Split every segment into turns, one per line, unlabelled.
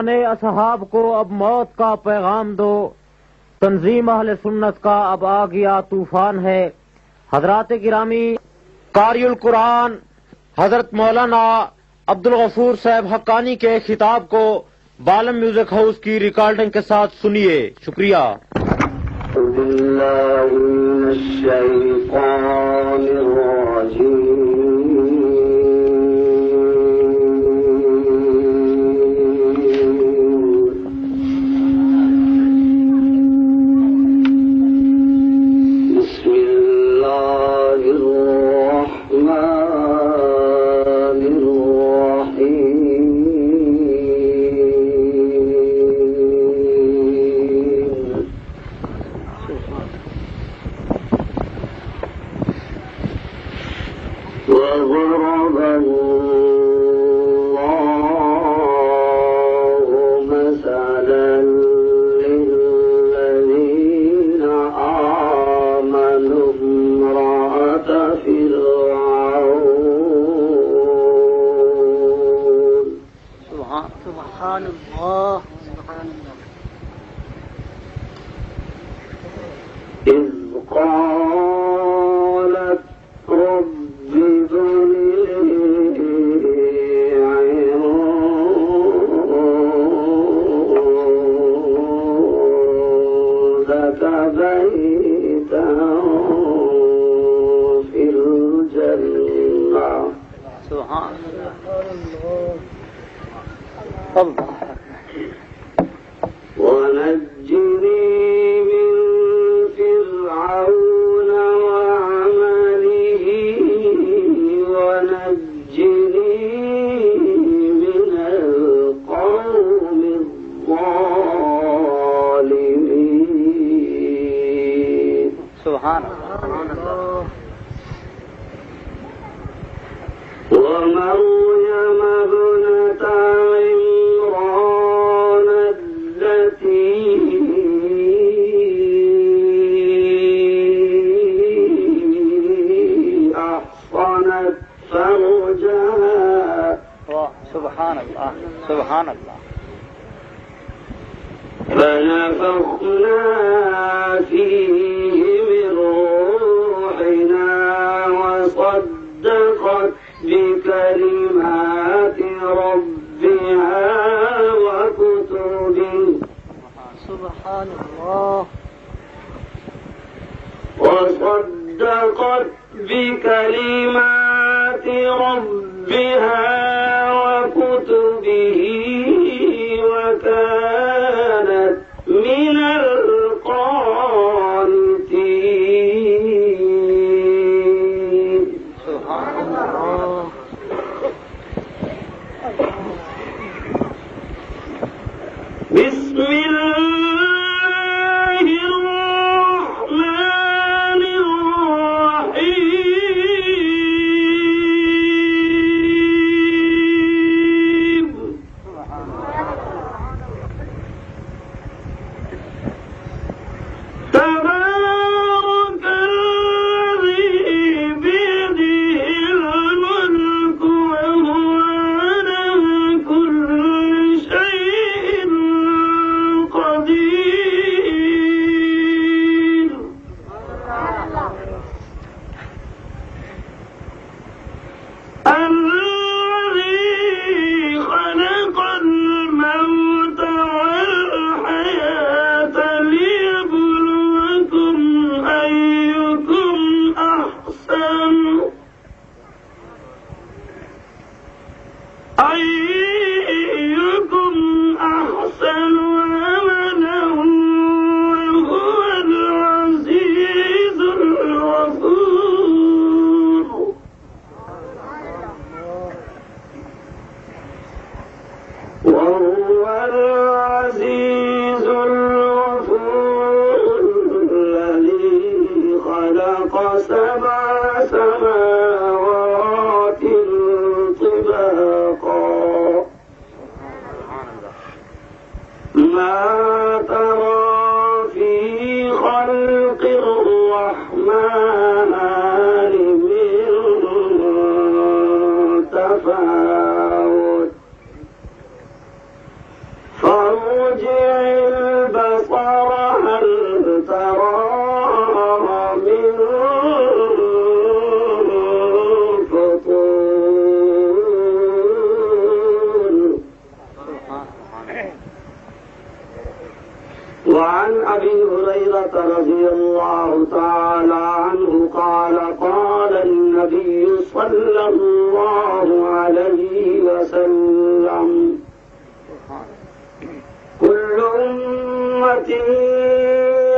نے اصحاب کو اب موت کا پیغام دو، تنظیم اہل سنت کا اب آ گیا طوفان ہے۔ حضرات گرامی، قاری القرآن حضرت مولانا عبدالغفور صاحب حقانی کے خطاب کو بالم میوزک ہاؤس کی ریکارڈنگ کے ساتھ سنیے۔ شکریہ۔
باللہ من الشیطان الرجیم، وضرب الله مثلا للذين آمنوا امرأة فرعون
سبحان الله
إذ قالت رب ابن لي عندك بيتا في الجنة
سبحان الله
ونجني من فرعون وعمله ونجني من القوم الظالمين
سبحان الله
ومريم ابنة عمران التي أحصنت فرجها
سبحان الله سبحان الله
فنفخنا فيه من روحنا وصدقت بكلمات ربها وكتبه
سبحان الله
وصدقت بكلمات ربها وكتبه وكانت من القانتين
سبحان الله
بسم الله الرحمن الرحيم تبارك الذي بيده الملك وهو على كل شيء قدير الذي خلق الموت والحياة ليبلوكم أيكم أحسن عملا وهو العزيز الغفور وهو العزيز الغفور الذي خلق سبع سماوات طباقا ما ترى في خلق الرحمن من تفاوت ارجع البصر هل ترى من فطور. وعن أبي هريرة رضي الله تعالى عنه قال قال النبي صلى الله عليه وسلم كل أمتي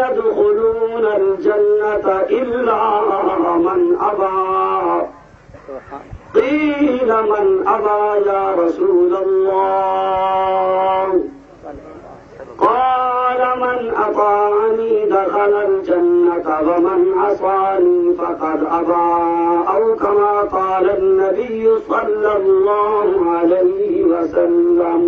يدخلون الجنة إلا من أبى. قيل من أبى يا رسول الله؟ قال من أطاعني دخل الجنة ومن عصاني فقد أبى، أو كما قال النبي صلى الله عليه وسلم.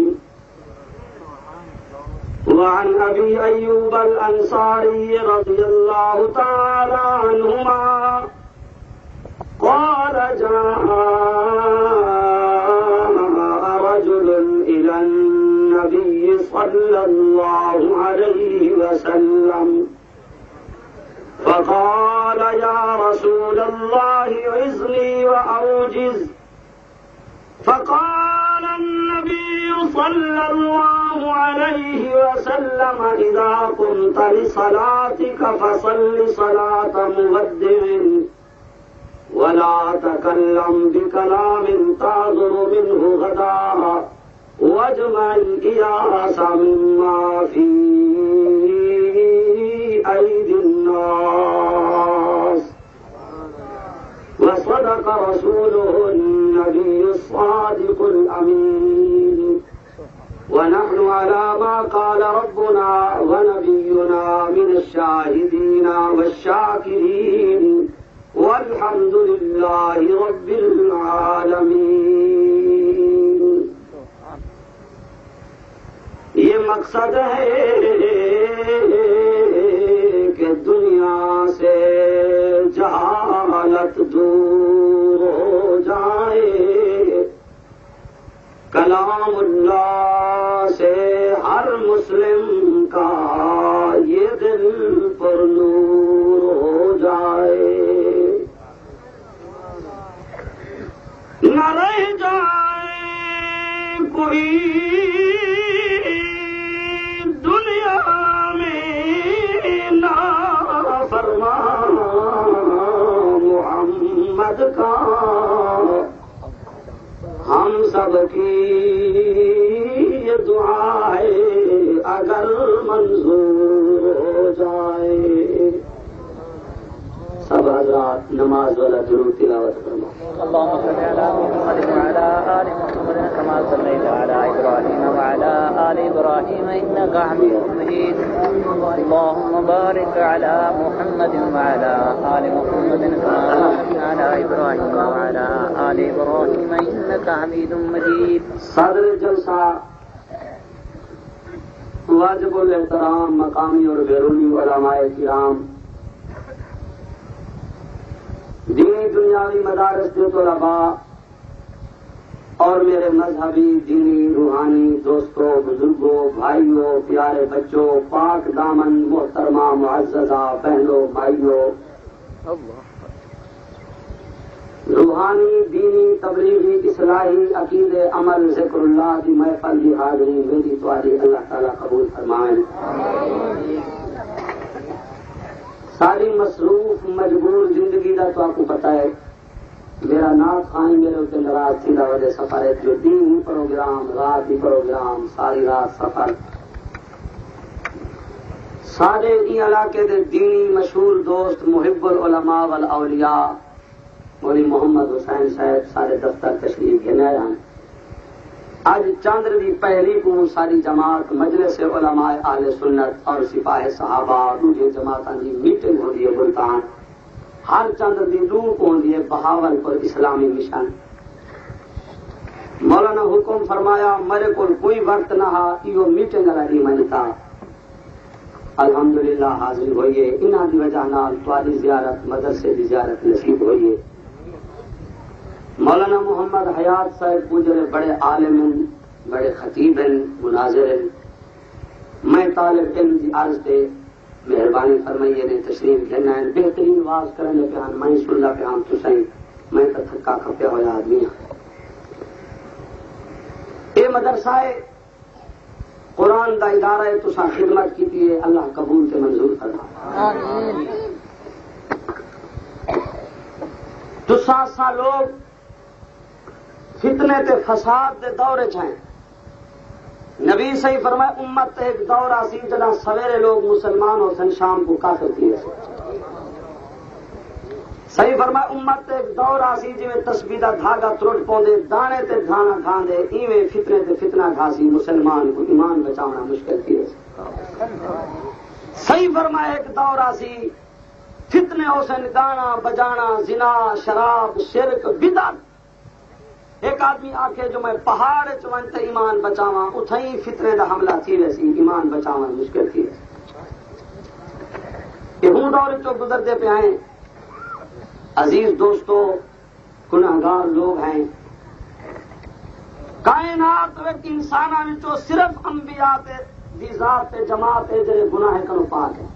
وعن أبي أيوب الأنصاري رضي الله تعالى عنهما قال جاء رجل إلى النبي صلى الله عليه وسلم فقال يا رسول الله عزني وأوجز. فقال النبي صلى الله عليه وسلم إذا قمت لصلاتك فصل صلاة مودع ولا تكلم بكلام تعذر منه غدا، واجمع الإياس مما في أيدي الناس. وصدق رسوله النبي الصادق الأمين، ونحن على ما قال ربنا ونبينا من الشاهدين والشاكرين، والحمد لله رب العالمین. یہ مقصد ہے کہ دنیا سے جہالت دور ہو جائے، کلام اللہ سے ہر مسلم کا یہ دل پر نور ہو جائے، نہ رہ جائے کوئی دنیا میں نافرمان محمد کا. ہم سب کی یہ دعا ہے اگر منظور ہو جائے. سب حضرات نماز والا ضرور تلاوت فرما.
اللهم صل على محمد وعلى آل محمد كما صليت على إبراهيم وعلى آل إبراهيم إنك حميد مجيد. اللهم بارك على محمد وعلى آل محمد كما باركت على إبراهيم وعلى آل إبراهيم إنك حميد مجيد.
صدر جلسہ واجب الاحترام مقامی اور بیرونی علماء کرام، دینی دنیاوی مدارس کے طلباء اور میرے مذہبی دینی روحانی دوستوں، بزرگوں، بھائیوں، پیارے بچوں، پاک دامن محترمہ معززہ بہنوں، بھائیوں، روحانی دینی تبلیغی اصلاحی عقید عمل ذکر اللہ کی محفل کی حاضری میری تمہاری اللہ تعالیٰ قبول فرمائیں. ساری مصروف مجبور زندگی کا تو آپ کو پتہ ہے، میرا نات خانی میرے اتنے ناراض تھی وجہ سفر ہے، جو دن ہی پروگرام رات ہی پروگرام ساری رات سفر. سارے این علاقے دے دینی مشہور دوست محب العلماء والاولیاء مولی محمد حسین صاحب سارے دفتر تشریف گھنے ہیں. آج چاندر دی پہلی کو ساری جماعت مجلس علماء اہل سنت اور سپاہ صحابہ دوسری جماعتوں کی میٹنگ ہو رہی ہے ملتان. ہر چاندر دی روح کو ہوندی ہے بہاول پر اسلامی مشن. مولانا حکم فرمایا میرے کو کوئی وقت نہ ہا یہ میٹنگ والی منتا. الحمدللہ حاضر ہوئیے. انہاں دی وجہ نال تواڈی زیارت مدرسے دی زیارت نصیب ہوئیے. مولانا محمد حیات صاحب گجرے بڑے عالم ہیں، بڑے خطیب ہیں، مناظر ہیں. میں طالب علم کی عرض سے مہربانی فرمائیے نے تشریف لینا ہے بہترین واز کرنے پہ میں سن لا پہ ہم تو صحیح میں تو تھکا کھپیا ہوا آدمی ہوں یہ مدرسہ ہے قرآن دا ادارہ ہے تو خدمت کی ہے اللہ قبول سے منظور کرنا تو سا لوگ فتنے تے فساد دے دورے چھائیں نبی صحیح فرمائے امت ایک دور آسی جنا سویرے لوگ مسلمان ہو سن شام کو کافر کیے صحیح فرمائے امت ایک دور آسی جی میں تسبیح دا دھاگا ترٹ پوندے دانے تے دھانا کھاندے ایویں فتنے تے فتنہ گھاسی مسلمان کو ایمان بچاونا مشکل کیے صحیح فرمائے ایک دور آسی فتنے ہو سن گانا بجانا زنا شراب شرک بدعت ایک آدمی آکے جو میں پہاڑ چونتے ایمان بچاواں اتھائی فتنے دا حملہ تھی ویسی ایمان بچاواں مشکل تھی یہ ہوں دور جو گزرتے پہ آئیں عزیز دوستو گناہگار لوگ ہیں کائنات وقت انسانہ میں جو صرف انبیاء دی ذات جماعت جڑے گناہ کرو پاک ہے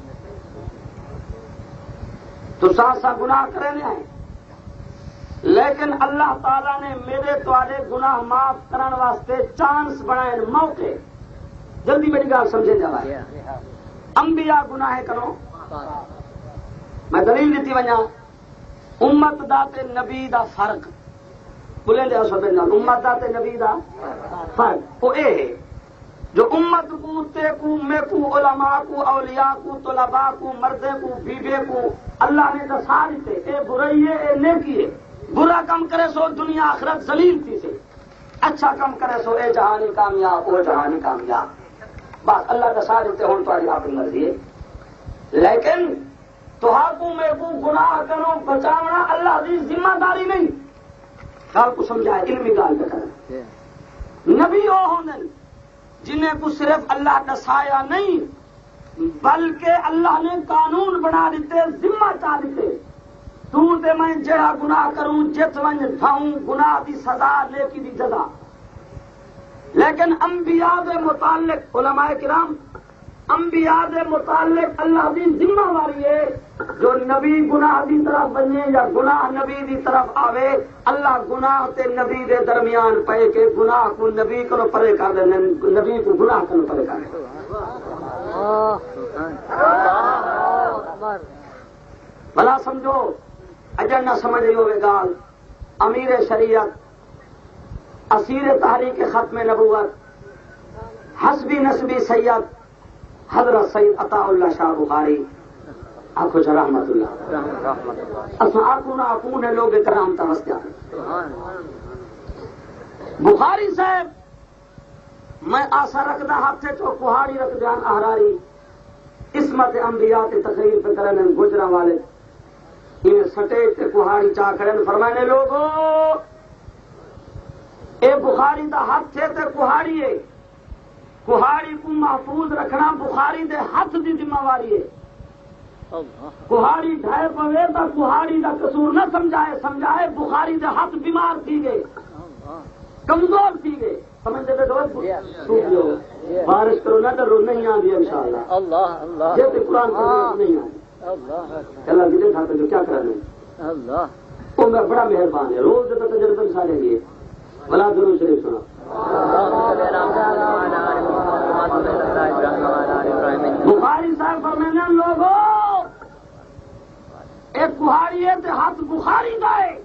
تو سا گناہ کرنے آئے لیکن اللہ تعالیٰ نے میرے توارے گناہ معاف کرنے واسطے چانس بنائے موقع جلدی میری گال سمجھے جائے انبیاء گناہ کرو میں دلیل دیتی وجہ امت داتے نبی دا فرق بولیں دے اصل بنا امت داتے نبی دا فرق وہ اے ہے جو امت کو تے کو میں کو علماء کو اولیاء کو طلباء کو مردے کو بیوے کو اللہ نے دساری تے اے برائی ہے اے نیکی ہے برا کم کرے سو دنیا آخرت ذلیل تھی سے اچھا کم کرے سو اے جہانی کامیاب او جہانی کامیاب بس اللہ دساری تے ہون تو آپ کی مرضی ہے لیکن تو ہاکوں میں کو گناہ کرو بچاونا اللہ دی ذمہ داری نہیں گال کو سمجھائے علمی گال پہ کریں نبی او ہوندن جنہیں کو صرف اللہ دسایا نہیں بلکہ اللہ نے قانون بنا دیتے ذمہ چاہ دیتے تو تے میں جڑا گناہ کروں جت ونج تھاؤں گناہ دی سزا لیکی دی جزا لیکن انبیاء دے متعلق علماء کرام انبیاء دے متعلق اللہ دی ذمہ واری ہے جو نبی گناہ دی طرف بنے یا گناہ نبی دی طرف آوے اللہ گناہ تے نبی دے درمیان پے کے گناہ کو نبی کو پرے کر دے نبی کو گناہ کو پرے کر دے بھلا سمجھو اجر نہ سمجھ رہی ہوئے گال امیر شریعت اسیر تحریک ختم نبوت حسبی نسبی سید حضرت سید عطا اللہ شاہ بخاری آنکھوں رحمت اللہ اصلا آنکھوں نہ آنکھوں ہے لوگ کرام تمسیا بخاری صاحب میں آسا رکھدا ہاتھے چو کہاڑی رکھ دیان احراری عصمت انبیاء تے تقریر پہ کرنے گجرا والے یہ سٹیج تے کہاڑی چاہ کرن فرمانے لوگو اے بخاری دا ہاتھے تے کہاڑی ہے کہاڑی کو محفوظ رکھنا بخاری دے ہاتھ دی ذمہ واری ہے کہاڑی ڈھائے پوے تا کہاڑی دا قصور نہ سمجھائے بخاری دے ہاتھ بیمار تھی گئے کمزور تھی گئے سمجھتے تھے دوست بارش کرو نہ ڈرو نہیں آدھی انشاءاللہ اللہ جیسے قرآن نہیں آدھی اللہ دلے تھا جو کیا کرنا اللہ وہ میں بڑا مہربان ہے روز دیتا تجربہ سارے لیے بلا درود شریف سنا بخاری صاحب فرمانے لوگوں ایک کہاڑی ہے تے ہاتھ بخاری کا ہے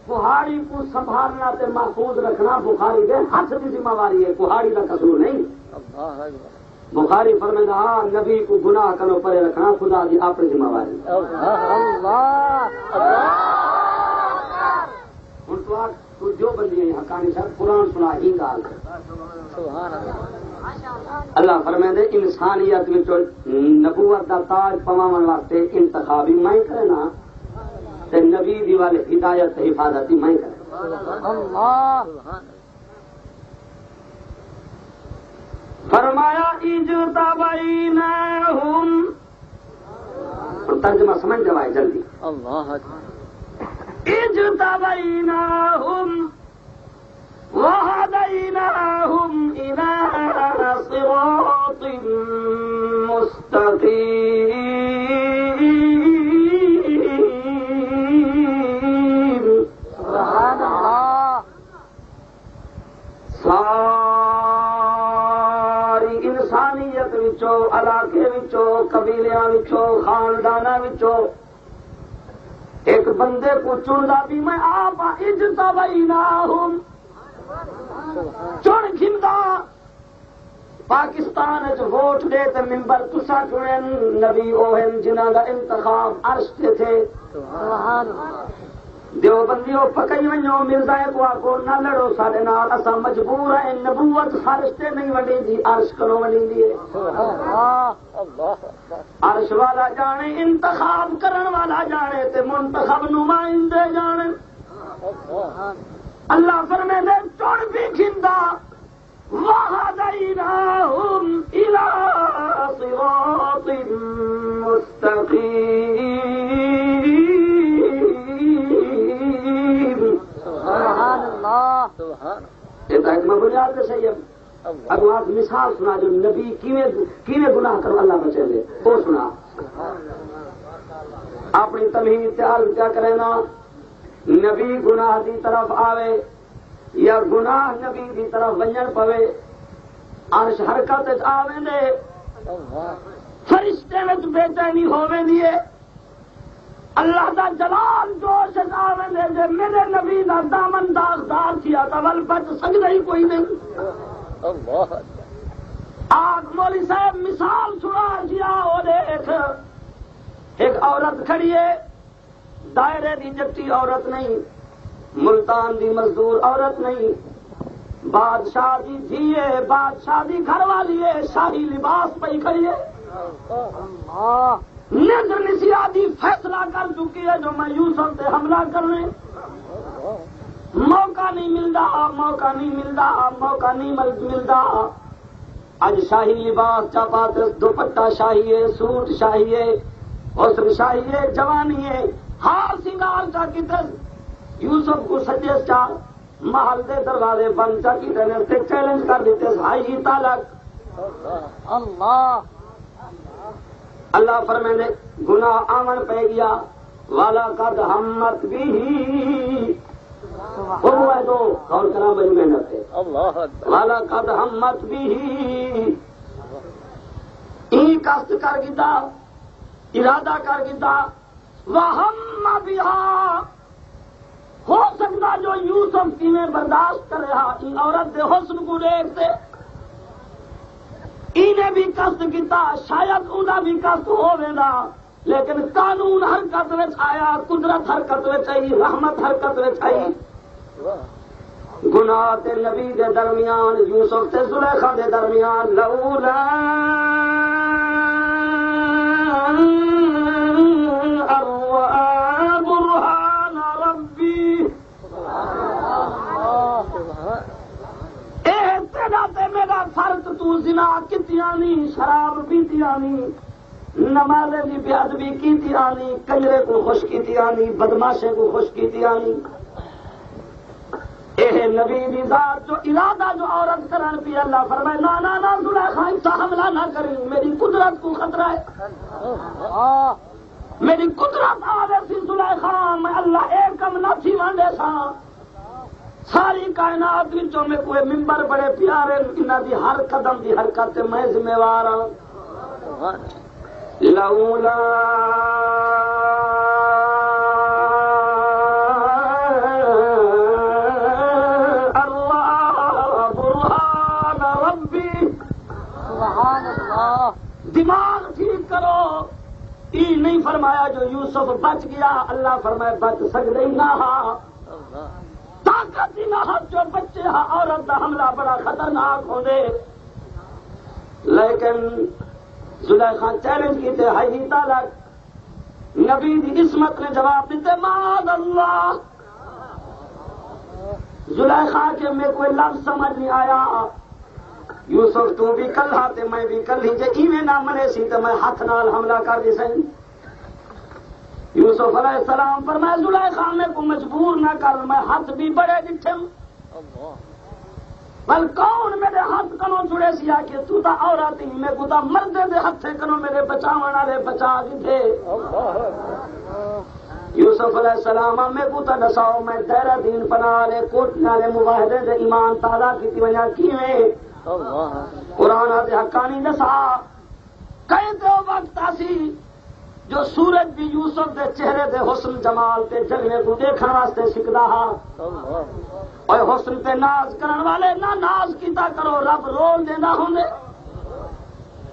کہاڑی کو سنبھالنا تے محفوظ رکھنا بخاری دے ہاتھ کی ذمہ واری ہے کہاڑی کا قصور نہیں بخاری فرمانے ہاں نبی کو گناہ کرو پرے رکھنا خدا دی اپنی ذمہ واری تو جو بندی ہے حقانی صاحب قرآن سنا ہی گال اللہ فرمائے انسانیت میں نبوت دا تاج پواون واسطے انتخابی میں کرنا تے نبی دی والے ہدایت حفاظتی میں کرنا فرمایا اجتبیناہم ترجمہ سمجھ جوائے جلدی اللہ اجتبیناہم وہدیناہم الی صراط صراط مستقیم.
سبحان اللہ.
ساری انسانیت وچوں، علاقے وچوں، قبیلیاں وچوں، خانداناں وچوں ایک بندے کو چندا بھی میں آپ اجتبیناہم، چن گھندا. پاکستان ووٹ دے تے ممبر تسا چنن، نبی اوہن جنہاں دا انتخاب عرش تے تھے.
سبحان اللہ.
دیوبندیوں پکئی ونجو، مرزا کو آکو نہ لڑو سارے نال، اساں مجبور ہیں. نبوت فرشتے نہیں وڈی دی، عرش کرو وڈی دی. عرش والا جانے، انتخاب کرن والا جانے تے منتخب نمائندے جانے. اللہ فرمے نے چڑ بھی کھندا وَهَدَيْنَاهُمْ إِلَىٰ صِرَاطٍ مُسْتَقِيمٍ.
سبحان اللہ.
یہ تو حکمت بنیاد سے صحیح ہے. اب آپ مثال سنا جو نبی کیویں گناہ کرو اللہ بچے دے، وہ سنا. اپنی تمہید تیار کیا کرے نا، نبی گناہ دی طرف آوے یا گناہ نبی دی طرف ونجن پوے، عرش حرکت آوے دے، فرشتے وچ بے چینی ہووے دیے، اللہ دا جلال جوش آوے دے. جے میرے نبی دا دامن داغدار کیا تو ول بچ سکدا ہی کوئی نہیں. آج مولوی صاحب مثال سنا دیا. اور ایک عورت کھڑی ہے، دائرے دی جٹی عورت نہیں، ملتان دی مزدور عورت نہیں، بادشاہ دی دھی ہے، بادشاہ دی گھر والی ہے، شاہی لباس پہ کھڑی ہے. نظر نسیہ دی فیصلہ کر چکی ہے جو میں یوسف سے حملہ کرنے. موقع نہیں ملتا، موقع نہیں ملتا، موقع نہیں ملتا. اج شاہی لباس چاپات، دوپٹہ شاہی ہے، سوٹ شاہی ہے، حسن شاہی ہے، جوانی ہے، ہار سنگار کا کتن. یوسف کو سجے چار محل دے دروازے بند چا کی دینے سے چیلنج کر دیتے بھائی تالک.
اللہ.
اللہ فرمائے گناہ آمن پہ گیا. والا قد ہمت بھی ہے تو اور کرا بڑی محنت ہے. والا قد ہمت بھی کست کر گیا، ارادہ کر گیا. وہم بہا، ہو سکتا جو یوسف کی میں برداشت کر رہا ان عورت دے حسن کو دیکھتے انہیں بھی قصد کیتا، شاید انہیں بھی قصد ہوگا، لیکن قانون حرکت میں آیا، قدرت حرکت میں آئی، رحمت حرکت میں آئی. گناہ تے نبی دے درمیان، یوسف تے زلیخا دے درمیان. لولا برہان ربی، میرا فرق تو زنا کتیانی، شراب پیتیانی، نمازیں بھی بے ادبی کیتیانی، کنجرے کو خوش کیتیانی، بدماشے کو خوش کیتیانی. اے نبی دی ذات جو ارادہ جو عورت کرن پی، اللہ فرمائے نا نا نا زلیخا اس حملہ نہ کریں، میری قدرت کو خطرہ ہے. میری قدرت آوے سی زلیخا، میں اللہ ایک کم نہ تھی وانڈے سا. ساری کائنات وچوں میں کوئی ممبر بڑے پیارے، انہاں دی ہر قدم دی حرکت میں ذمہ وار ہوں. لولا برہان ربی.
سبحان اللہ.
دماغ ٹھیک کرو. یہ نہیں فرمایا جو یوسف بچ گیا، اللہ فرمائے بچ سکتے ہی نہ. طاقت ہی نہ جو بچے ہاں عورت کا حملہ بڑا خطرناک ہو دے. لیکن زلیخا چیلنج کیتے ہائی تالک. نبی دی عصمت نے جواب دیتے معاذ اللہ. زلیخا کے میں کوئی لفظ سمجھ نہیں آیا. یوسف تو بھی کل ہاتے میں بھی کل ہی، جے ایویں نہ مرے سی تو میں ہاتھ نال حملہ کر دی سی. یوسف علیہ السلام پر میں زلیخا میں کو مجبور نہ کر، میں ہاتھ بھی بڑے ڈٹھم. بل کون میرے ہاتھ کنو جڑے سیا کہ تو تا عورت ہی میں کو تا مردے دے ہتھے کنو میرے بچاون والے بچا دے یوسف علیہ السلام میں کو تا دساؤ میں تیرا دین پنا لے کوٹ نالے معاہدے دے ایمان تازہ کیتی وجہ کیویں قرآن دے حقانی دسا کئی تو وقت آسی جو سورج بھی یوسف دے چہرے دے حسن جمال تے جگنے کو دیکھن واسطے سکدا ہا اور حسن تے ناز کرن والے نہ ناز کیتا کرو رب رول دیندا ہوندے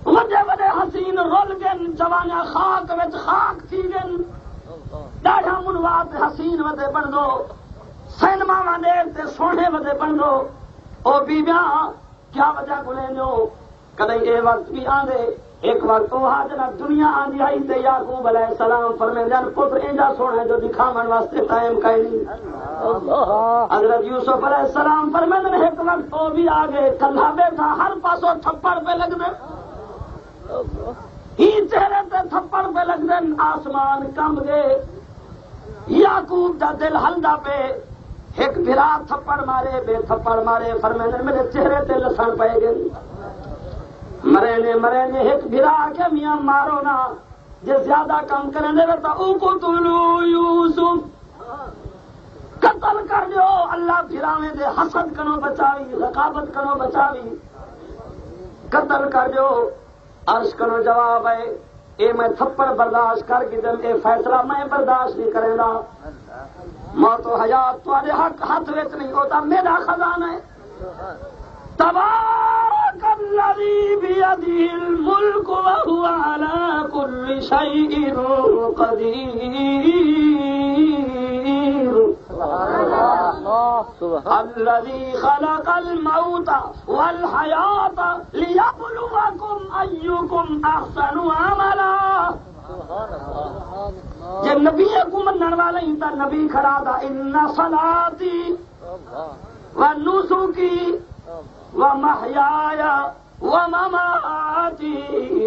وڈے وڈے حسین رول گن جوانیاں خاک وچ خاک تھی گن ڈاڈھا منوات حسین ودے بن دو سینما والے تے سونے ودے بن دو او بیبیاں کیا وجہ کھلے جو کدی اے وقت بھی آندے ایک وقت وہ جنا دنیا آندی آئی تے یعقوب علیہ السلام فرمائے جان پتر اینجا سونا جو دکھاون واسطے ٹائم کائیں نہیں حضرت یوسف علیہ السلام فرمائے ایک وقت تو بھی آگے کلھا بیٹھا ہر پاسوں تھپڑ پہ لگ دے ہی چہرے تے تھپڑ پہ لگ دے آسمان کمب گئے یعقوب دا دل ہلدا پہ ایک بھرا تھپڑ مارے بے تھپڑ مارے فرمائے میرے چہرے تے لسن پے گئے مرے نے ایک بھرا کے میاں مارو نا جے زیادہ کام کریں دے تو او کو تلو یوسف قتل کر دیو اللہ بھراویں دے حسد کنو بچاوی رقابت کنو بچاوی قتل کر دیو عرش کنو جواب ہے اے میں تھپڑ برداشت کر کے دم اے فیصلہ میں برداشت نہیں کرے گا موت و حیات تواڈے حق ہاتھ وچ نہیں ہوتا میرا خزانہ ہے تبارک الذی بیدہ الملک وہو علی کل شیء قدیر الذی خلق الموت والحیات لیبلوکم ایکم احسن عملا جب نبی کو منن والا ہی تا نبی کھڑا تھا ان صلاتی ونسکی ومحیای ومماتی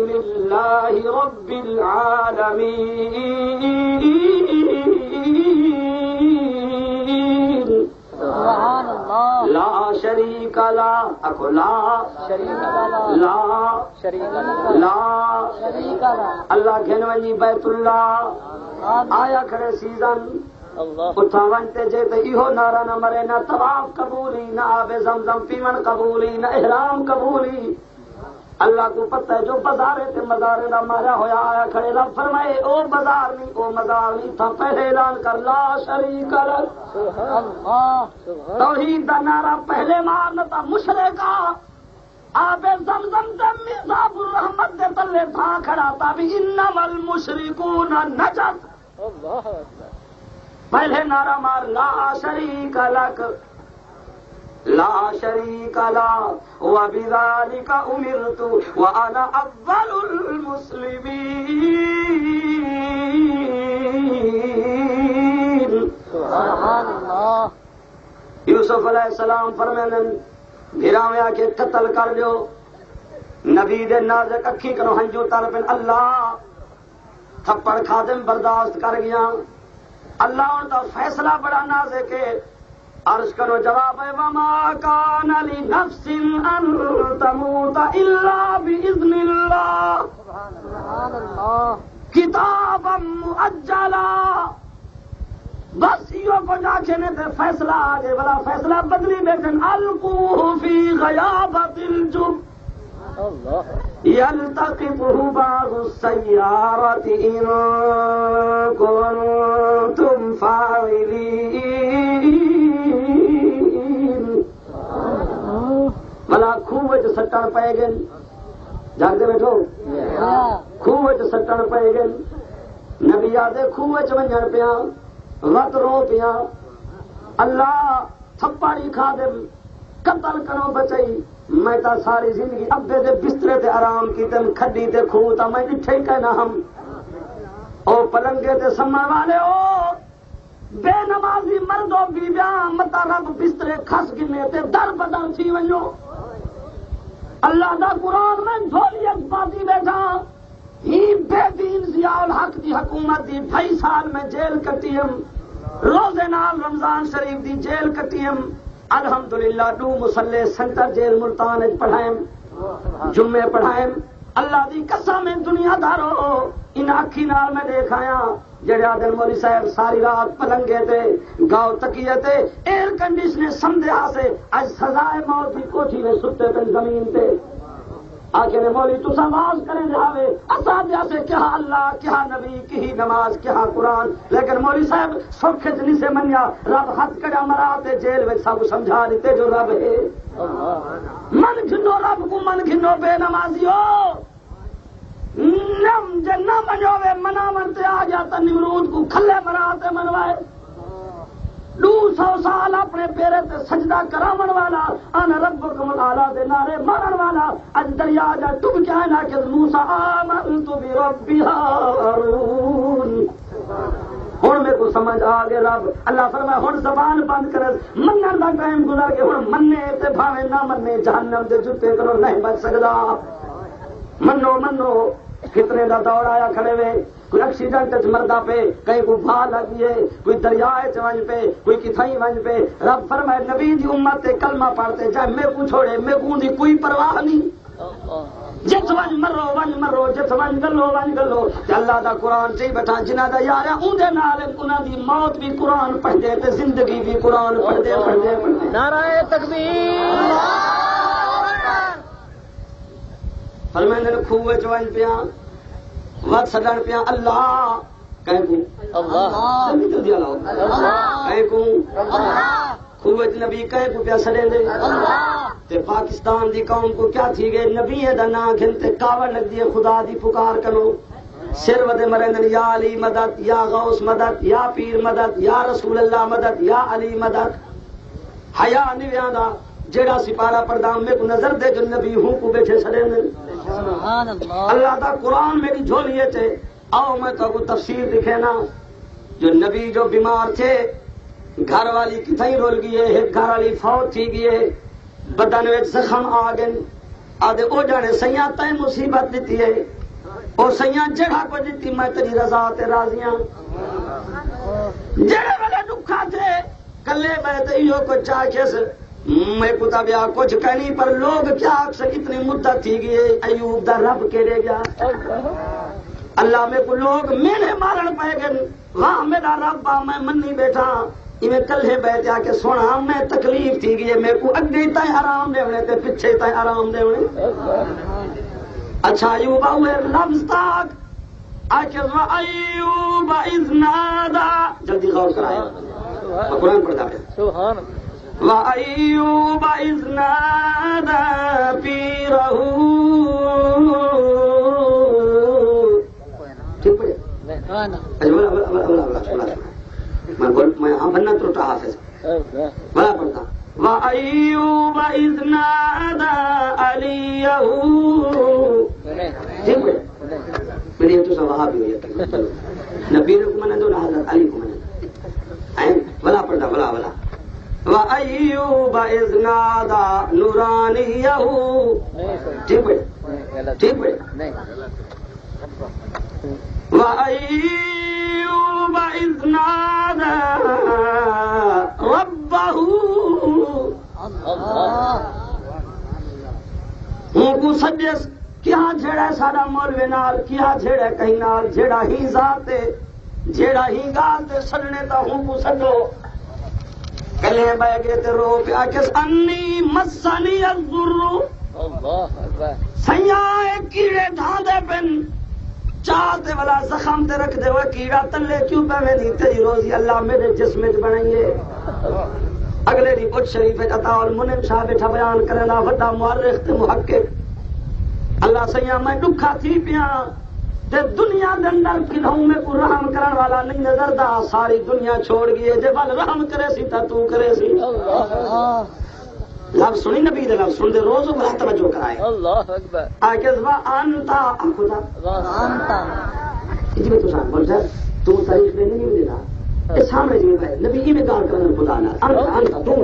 للہ رب العالمین لا شریک لا اکو لا اللہ گھنوی بیت اللہ آیا کھڑے سیزن اتھا ونتے جے تے ایہو نارا نہ مرے نہ طواف قبولی نہ آب زمزم پیون قبولی نہ احرام قبولی اللہ کو پتہ ہے جو بازارے تے مزارے دا مارا ہویا آیا کھڑے رب فرمائے او بازار نہیں او مزار نہیں تھا پہلے اعلان کر لا شریک لک توحید دا نعرہ پہلے مارنا تھا مشرکا آب زمزم تے میزاب الرحمت دے تلے تھا کھڑا تھا بھی انما المشرکون نجس پہلے نعرہ مار لا شریک لک لا شریک لا وبذالک امرت وانا اول المسلمین سبحان اللہ یوسف علیہ السلام فرمانے گھراویں آ کے قتل کر دیو نبی دے نازک اکھی کنو ہنجو تر پن اللہ تھپڑ خادم برداشت کر گیا اللہ ان کا فیصلہ بڑا نازک ہے عرض کرو جواب ہے وما کان لنفس ان تموت الا باذن اللہ کتابا مؤجلا بس یہ کو جا کے نے فیصلہ آگے والا فیصلہ بدلی بیٹن القوه فی غیابت الجب یلتقطه بعض السیارات ان کنتم فاعلین بلا خوہ وچ سٹن پے گئے جاگدے بیٹھو خوہ وچ سٹن پے گئے نبی آدھے خوہ وچ ونجن پیا وقت رو پیا اللہ تھپڑی کھا دے قتل کرو بچائی میں تا ساری زندگی ابے دے بسترے تے آرام کی تم کھڈی تے کھو تا میں ڈٹھے کہنا ہم او پلنگے تے سمن والے او بے نمازی مردو بیبیاں متا رب بسترے کھس گنے تے در بدر تھی ونجو اللہ دا قرآن میں جھولی اخباتی بیٹھا ہی بے دین ضیاء الحق دی حکومت دی 2.5 سال میں جیل کٹیم روزے نال رمضان شریف دی جیل کٹیم الحمدللہ 2 مسلح سینٹر جیل ملتان پڑھائیں، جمعے پڑھائیں. اللہ دی قسم دنیا دارو ان آنکھی نال میں دیکھایا جڑے آدن مولی صاحب ساری رات پلنگے تے گاؤ تکیے تے ایئر کنڈیشنر سمدھیا سے اج سزائے موت دی کوٹھی میں ستے پہ زمین تے آکے نے مولی تو آواز کریں جاوے اسادیا سے کیا اللہ کیا نبی کی نماز کیا قرآن، لیکن مولی صاحب سوکھے جنی سے منیا رب ہاتھ کڑا مراتے جیل میں سب سمجھا دیتے جو رب ہے. من گھنو رب کو من گھنو بے نمازیو نم جنہ منوے منا منتے آ جاتا نمرود کو کھلے مراتے منوائے 200 سال اپنے پیرے تے سجدہ کرامن والا انا ربکم الاعلی دے نعرے مارن والا اج دریا جا ڈوب کے آنا کہ موسیٰ آمنت بربی ہارون. ہن میرے کو سمجھ آ گیا رب اللہ فرمایا ہن زبان بند کر منن دا ٹائم گزر کے ہن مننے تے بھاوے نہ مننے جہنم دے جوتے کرو نہیں بچ سکدا. منو منو کتنے دا دور آیا کھڑے ہوئے کوئی ایکسیڈنٹ مردا پہ کہیں کوئی بھا لگیے کوئی دریائے چونج پہ کوئی کتھائی ونج پہ رب فرمائے نبی دی امت تے کلمہ پڑھتے جائے میں کو چھوڑے میں کو دی کوئی پرواہ نہیں جت ونج مرو جت ونج گلو تے اللہ دا قرآن چاہی بیٹھا جنہ دا یار اون دے نال انہاں دی موت بھی قرآن پڑھ دے تے زندگی بھی قرآن پڑھ دے.
نعرہ تکبیر.
فرمائے کھوے چونج پیا وقت سڈن پیا اللہ کہیں کو کہیں کو خوبت نبی کہیں کو پیا سڑے دے تے پاکستان دی قوم کو کیا تھی گئے نبی دا نا گھنتے کاوڑ لگ دیے خدا دی پکار کرو سر ودے مرندن یا علی مدد یا غوث مدد یا پیر مدد یا رسول اللہ مدد یا علی مدد حیا نویاں دا جیڑا سپارہ پردام میں کو نظر دے جو نبی ہوں کو بیٹھے سڑے دے. اللہ دا قرآن میری جھولیے تھے آؤ میں تو کو تفسیر دکھے نا جو نبی جو بیمار تھے گھر والی کتھائی رول گئی ہے گھر والی فوت تھی گئی ہے بدن میں زخم آ گئے آدھے او جانے سیاں تے مصیبت دیتی ہے او سیاں جگہ کو دیتی میں تیری رضا تے راضیاں جڑے والے دکھا تھے کلے میں تے ایو کو چاکے سے میں پتا بیا کچھ کہنی پر لوگ کیا اکثر اتنی مدت تھی گئی ایوب دا رب کہے گیا اللہ میں کو لوگ میرے مارن پائے گئے وہاں میرا رب میں منی بیٹھا میں کلے بیٹھ آ کے سونا میں تکلیف تھی گئی میں کو اگے تائیں آرام دے ہونے تے پیچھے تائیں آرام دے ہونے. اچھا ایوب ہوئے لفظ تاک آکے ایوب اذ نادا جلدی غور کرائے قرآن پڑھتا ہے
سبحان
وَأَيُّوبَ إِذْ نَادَى فِي ٹھیک پڑھے میں ہاں بننا تو حافظ بڑا پڑھتا وَأَيُّوبَ إِذْ نَادَى عَلِيَّهُ ٹھیک پڑھے میری یہ تو سب وہاں بھی ہوئی نبی کو میں نے دو نہ حضرت علی کو میں نے بلا پڑھتا بلا بلا وَأَيُّوبَ إِذْ نَادَى نُورَانِيَّهُ ٹھیک ہے ٹھیک ہے وَأَيُّوبَ إِذْ نَادَى رَبَّهُ ہوں کو سجس کیا جھڑا سارا مولوی نال کیا جھڑا کہیں نال جھڑا ہی ذات جھڑا ہی گال تے سڑنے تا ہوں کو سجو کلے بہ گئے تے رو پیا کس انی مسنی الضر
اللہ اکبر
سیاں کیڑے ڈھاندے پن چاہتے والا زخم تے رکھ دے وہ کیڑا تلے کیوں پہ میں نہیں تیری روزی اللہ میرے جسم وچ بنائیے. اگلے دی کچھ شریف عطا المنعم شاہ بیٹھا بیان کرنا وڈا مورخ تے محقق اللہ سیاں میں دکھا تھی پیا تے دنیا دے اندر کدھوں میں کو رحم کرن والا نہیں نظر دا ساری دنیا چھوڑ گئی جے بل رحم کرے سی تا تو کرے سی. لفظ سنی نبی دے لفظ سن دے روز بڑا توجہ کرائے
اللہ اکبر
آکے وا انتا خدا
انتا
جی میں تو سان بول جا تو تاریخ میں نہیں ملے گا اے سامنے جی میں نبی کی میں گال کرن خدا نہ انتا تو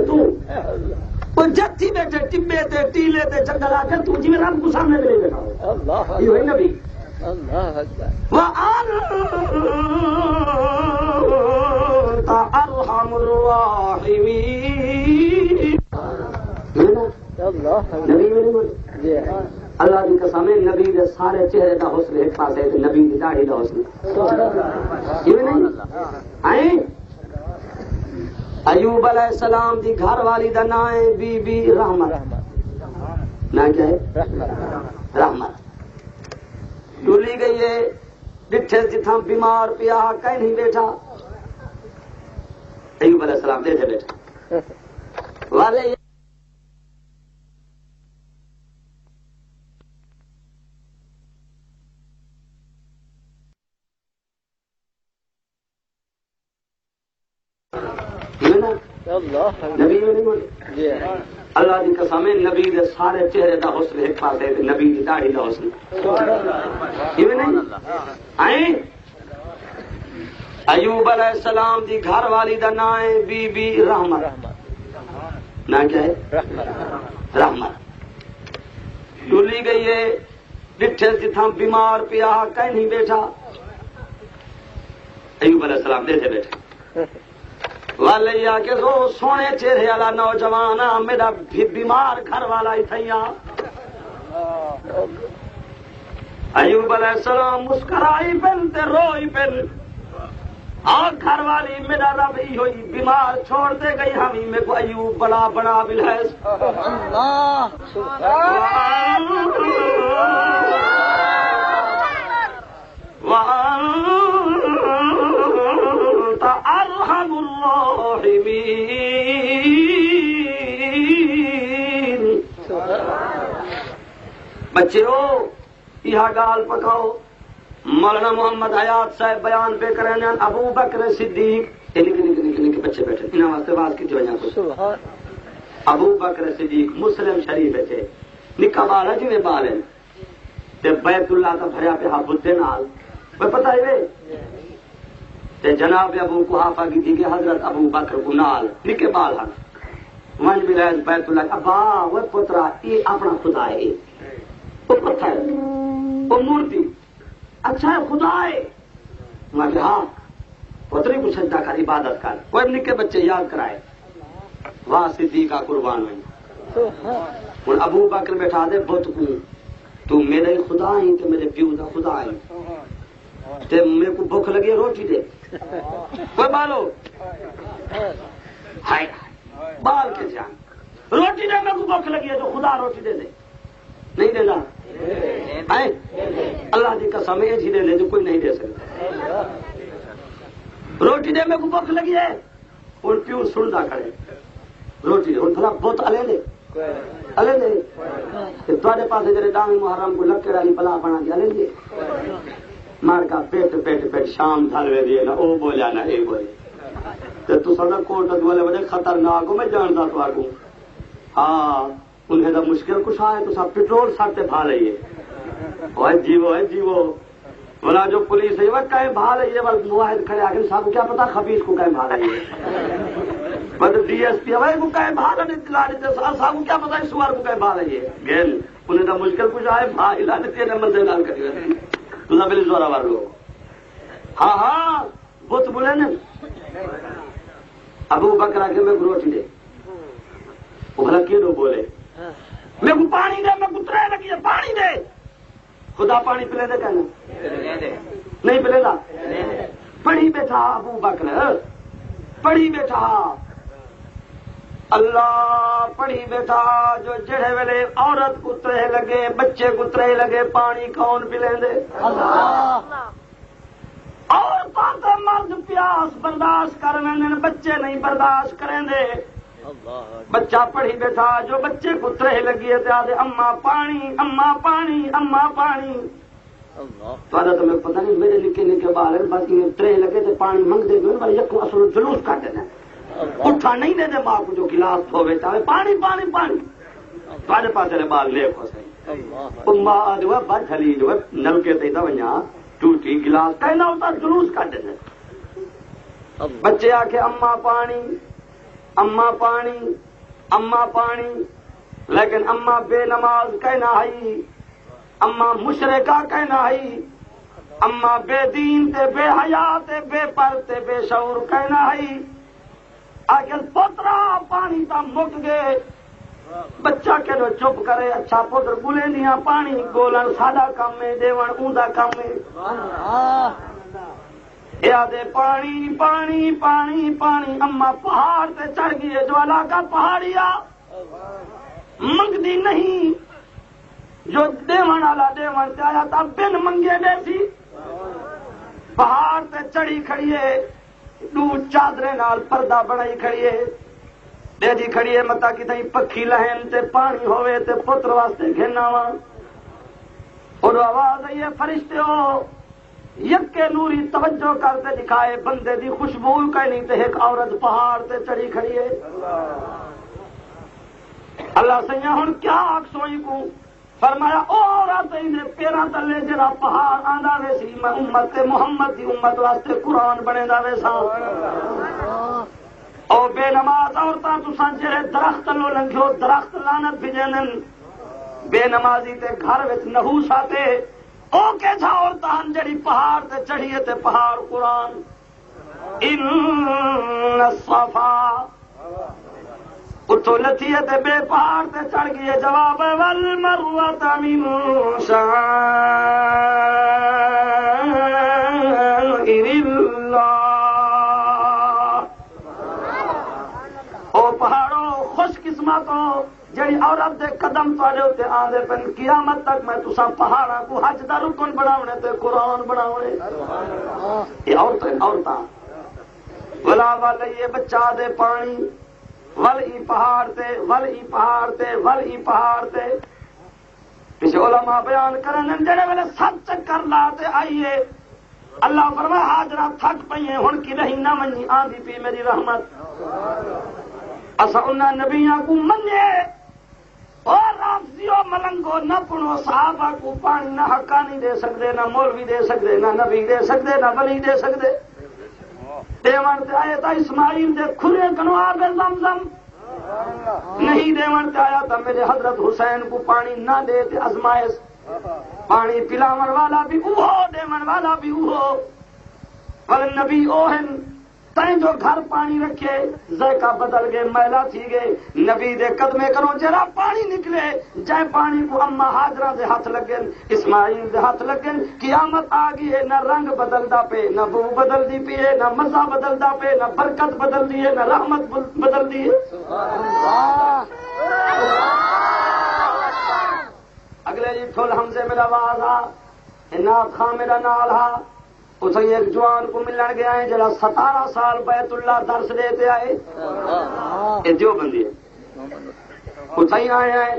اور جتی بیٹھے ٹبے تے ٹیلے تے جنگل آ کے تو جی میں رب کو سامنے ملے بیٹھا اللہ یہ ہے نبی
اللہ اکبر
وَأَنْتَ أَرْحَمُ الرَّاحِمِينَ نبی میں نہیں بولے اللہ کی قسم ہے نبی دے سارے چہرے دا حسن ایک پاس ہے نبی دی داڑھی دا حسن یہ نہیں آئیں ایوب علیہ السلام دی گھر والی دا نام ہے بی بی رحمت نام کیا ہے رحمت ڈولی گئی ہے ڈٹھے جتھاں بیمار پیا کہیں نہیں بیٹھا ایوب علیہ السلام دے تھے بیٹھا والے نبی میں نہیں بولے اللہ کی قسم ہے نبی دے سارے چہرے دا حسن ایک پاس ہے نبی دی داڑھی دا حسن یہ نہیں آئیں ایوب علیہ السلام دی گھر والی دا نام ہے بی بی رحمت نام کیا ہے رحمت ڈولی گئی ہے ڈٹھے جتھاں بیمار پیا کہیں نہیں بیٹھا ایوب علیہ السلام دے تھے بیٹھے والے یا کہ وہ سونے چہرے والا نوجوان میرا بیمار گھر والا ہی تھیا ایوب علیہ السلام مسکرائی پن تے روئی پن اور گھر والی میرا رب ہی ہوئی بیمار چھوڑ دے گئی ہمیں میں کو ایوب بڑا بڑا بلحس ارحم الراحمین بچے ہو یہ گال پکاؤ مولانا محمد حیات صاحب بیان پہ کرنے ابو بکر صدیق نکے بچے بیٹھے انہوں واسطے بات کی وجہ کو ابو بکر صدیق مسلم شریف ہے نکا بال ہے جی بال ہے بیت اللہ کا بھریا پہ بدے نال پتہ ہے جناب ابو قحافہ کی تھی کہ حضرت ابو بکر کو نال نکے بال ہن ونج بھی رہے بیت اللہ ابا وہ پترا یہ اپنا خدا ہے وہ پتھر وہ مورتی اچھا ہے خدا ہے میں کہ ہاں پتری کو سجدہ کر عبادت کر کوئی نکے بچے یاد کرائے واہ صدیقہ قربان ہوئی ہوں ابو بکر بیٹھا دے بت کو تو میرے خدا ہی تو میرے پیو دا خدا ہے تے میرے کو بھوک لگی روٹی دے کوئی بالو ہائے بال کے جان روٹی دے میرے کو بھوک لگی ہے تو خدا روٹی دے دے نہیں دے گا اللہ کی قسم ہے جی دے دے جو کوئی نہیں دے سکتا روٹی دے میرے کو بھوک لگی ہے اور پیو سندا کرے روٹی دے اور بھلا بہت الے دے الے دے تھوڑے پاس جڑے ڈانگ محرم کو لکڑ والی بلا بنا دیا لے لیے مار کا پیٹ پیٹ پیٹ شام ڈھلوے دیے نا وہ بولیا نا یہ بولے تو سدا کوٹ والے بڑے خطرناک ہو میں جانتا تو آگوں ہاں انہیں تو مشکل کچھ آئے تو سب پٹرول سڑتے بھا لئیے جیو ہے جیو بولا جو پولیس ہے وہ کہیں بھا لئیے بس مواحد کھڑے آگے صاحب کیا پتا خبیص کو کہیں بھا لئیے بس ڈی ایس پی ہے کو کہیں بھا لئیے اطلاع دیتے صاحب کو کیا پتا ہے سوار کو کہیں بھا لئیے گیل انہیں تو مشکل کچھ آئے بھا ہلا دیتے نمبر دے لال کری تو سب بلی زورا بار لو ہاں ہاں بہت بولے نا ابو بکر آ کے میں روٹی دے وہ بھلا کیوں بولے میں کو پانی دے میں کو ترے لگی ہے پانی دے خدا پانی پلے دے کہنا نہیں پلے گا پڑھی بیٹھا ابو بکر پڑھی بیٹھا اللہ پڑھی بیٹھا جو جڑے ویلے عورت کو ترے لگے بچے کو ترے لگے پانی کون پلے دے اور پاتے مرد پیاس برداشت کرنے بچے نہیں برداشت کریں دے بچہ پڑھی بیٹھا جو بچے کو ترے لگی ہے آدھے اما پانی اما پانی اما پانی تو میں پتہ نہیں میرے نکے نکے بال بس ترے لگے تو پانی منگ دے گئے یقو اصل جلوس کٹ دینا اٹھا نہیں دے دے ماں کو جو گلاس ہوئے پانی پانی پانی تھوڑے پاس بال لے کو صحیح ماں جو ہے بس ہلی جو ہے نلکے تے وجہ ٹوٹی گلاس کہنا ہوتا جلوس کٹ دینا بچے آ کے اما پانی اما پانی اما پانی لیکن اما بے نماز کہنا ہے اما مشرکہ کہنا ہے اما بے دین تے بے حیا تے بے پر تے بے شعور کہنا ہے آگے پوترا پانی تا مک گئے بچہ کہ چپ کرے اچھا پتر بلے دیا پانی گولن ساڈا کام ہے دیون اوندا کام ہے یادے پانی پانی پانی پانی اما پہاڑ تے چڑھ گئی جوالا کا پہاڑیا منگدی نہیں جو دیون والا دیون تے آیا تا بن منگے دے سی پہاڑ تے چڑھی کھڑی ہے دو چادرے نال پردہ بنائی کھڑی ہے دے دی کھڑی ہے متا کی تھی پکھی لہن تے پانی ہوئے تے پتر واسطے گھنا وا اور آواز آئی ہے فرشتے ہو یکے نوری توجہ کرتے دکھائے بندے دی خوشبو کا نہیں تے ایک عورت پہاڑ تے چڑھی کھڑی ہے اللہ سیاں ہن کیا آکھ سوئی کو فرمایا او عورت نے پیراں تلے جڑا پہاڑ آندا وے سی میں امت محمد دی امت واسطے قرآن بنے دا وے سا او بے نماز عورتاں تساں جڑے درخت لو لنگھو درخت لعنت بھجنن بے نمازی تے گھر وچ نحوس آتے او کہ جا عورتاں جڑی پہاڑ تے چڑھیے تے پہاڑ قرآن ان الصفا اتو لتھیے تے بے پہاڑ تے چڑھ گئے جواب والمروۃ من شعائر اللہ او پہاڑوں خوش قسمتوں جڑی عورت دے قدم تواڈے اوتے آندے پن قیامت تک میں تساں پہاڑاں کو حج دا رکن بناونے تے قرآن بناونے یہ عورتاں ولا والے یہ بچہ دے پانی ول ای پہاڑ تے ول ای پہاڑ تے ول ای پہاڑ تے پیچھے علماء بیان کرن جڑے ویلے 7 چکر لا تے آئیے اللہ فرمایا حاضرہ تھک پئیے ہن کی نہیں نہ منی آندی پی میری رحمت اسا انہاں نبیاں کو مننے اور رافضیو ملنگو نہ پڑھو صحابہ کو پانی نہ حقانی دے سکدے نہ مولوی دے سکدے نہ نبی دے سکدے نہ ولی دے سکدے دیوان تے آئے تا اسماعیل دے کھرے کنو آب زمزم نہیں دیوان تے آیا تا میرے حضرت حسین کو پانی نہ دے تے ازمائش پانی پلاون والا بھی اوہو دیوان والا بھی اوہو ول نبی اوہن تائیں جو گھر پانی رکھے ذائقہ بدل گئے میلا تھی گئے نبی دے قدمے کرو جرا پانی نکلے جائے پانی کو اما حاجرہ دے ہاتھ لگن اسماعیل دے ہاتھ لگن قیامت آ گئی ہے نہ رنگ بدلدا پہ نہ بو بدل دی پی ہے نہ مزہ بدلدا پہ نہ برکت بدل دی ہے نہ رحمت بدل دی ہے اگلے جی پھول حمزے میرا آواز آ نات خان میرا نال ہا اسے ایک جوان کو ملن گیا ہے جڑا 17 سال بیت اللہ درس دیتے آئے یہ دیوبندی ہے اسے آئے ہیں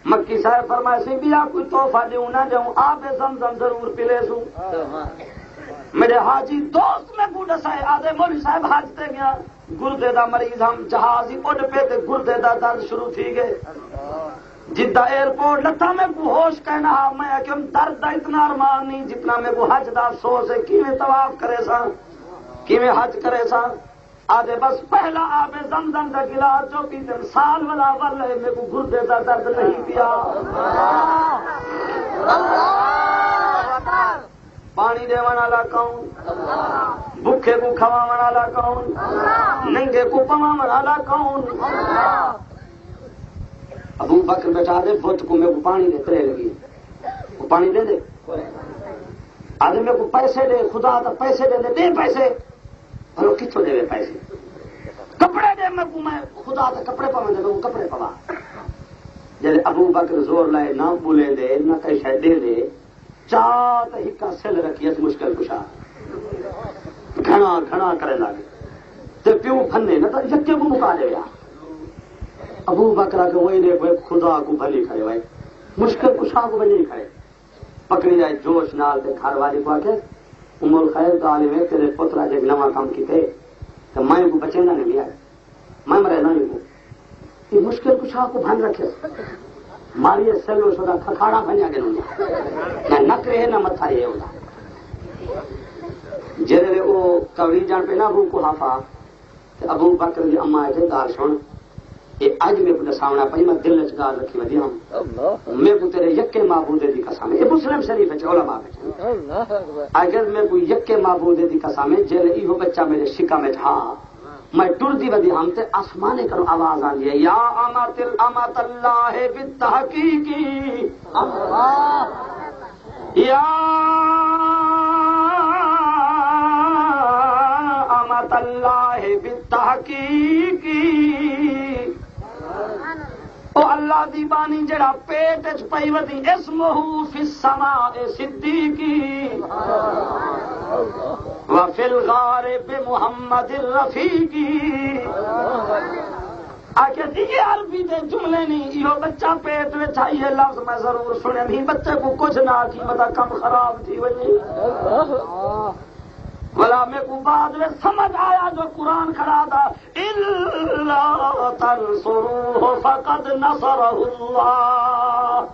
مکی صاحب فرمائے سی بیا کوئی تحفہ دیوں نہ جاؤں آپ زمزم ضرور پلے سوں میرے حاجی دوست میں کو دسائے آدھے مولوی صاحب حج تے گیا گردے دا مریض ہم جہاز ہی اڈ پہ تے گردے دا درد شروع تھی گئے جدہ ایئرپورٹ لتا میں کو ہوش کہنا میں کہ درد دا اتنا ارمان نہیں جتنا میں کو حج دا افسوس ہے کیویں طواف کرے سا کیویں حج کرے سا آدھے بس پہلا آب زمزم دا گلاس جو پیتے سال والا ول ہے میں کو گردے دا درد نہیں پیا پانی دیوان والا کون بھوکے کو کھواون والا کون ننگے کو پواون والا کون ابو بکر بیٹھا دے بت کو میں کو پانی دے ترے لگی وہ پانی دے دے آدھے میں کو پیسے دے خدا تا پیسے دے دے پیسے اور وہ کتوں دے پیسے کپڑے دے میں کو میں خدا تا کپڑے پاون دے وہ کپڑے پوا جلے ابو بکر زور لائے نہ بولے دے نہ کئی شاید دے دے چاہت ہکا سل رکھی اس مشکل کشا گھنا گھنا کرے لگے تے پیو پھنے نہ تو یکے کو مکا دے گا ابو بکرا کے وہی دے خدا کو بھلی کھڑے بھائی مشکل کشا کو بھلی کھڑے پکڑی جائے جوش نال تے گھر والی کو آکے عمر خیر کا عالم ہے تیرے پترا جب نواں کام کیتے تو میں کو بچے نہ لیا میں مرے نہ کو یہ مشکل کشا کو بھن رکھے ماری سیلو سدا کھکھاڑا بنیا کے نہ نک رہے نہ متھا رہے ہوتا جڑے وہ کوڑی جان پہ نہ ابو کو ہافا ابو بکر دی اما ہے دال سن یہ اج میں کو سامنا پئی میں دل وچ گال رکھی ودی ہم میں کو تیرے یکے معبود دی قسم ہے مسلم شریف ہے علماء ہے اگر میں کو یکے معبود دی قسم ہے جے ایو بچہ میرے شکا میں تھا میں ٹردی ودی ہم تے آسمانے کرو آواز آ گئی یا امت اللہ بالتحقیقی یا امت اللہ بالتحقیقی او اللہ دی بانی جڑا پیٹ وچ پئی ودی اسمہ فی السماء صدیقی وفی الغار بمحمد الرفیقی آخر یہ عربی دے جملے نہیں یہ بچہ پیٹ وچ آئیے لفظ میں ضرور سنے نہیں بچے کو کچھ نہ کی مطلب کم خراب تھی وجہ بلا میں کو بعد میں سمجھ آیا جو قرآن کھڑا تھا اِلَّا تَنْصُرُوهُ فَقَدْ نَصَرَهُ اللَّهُ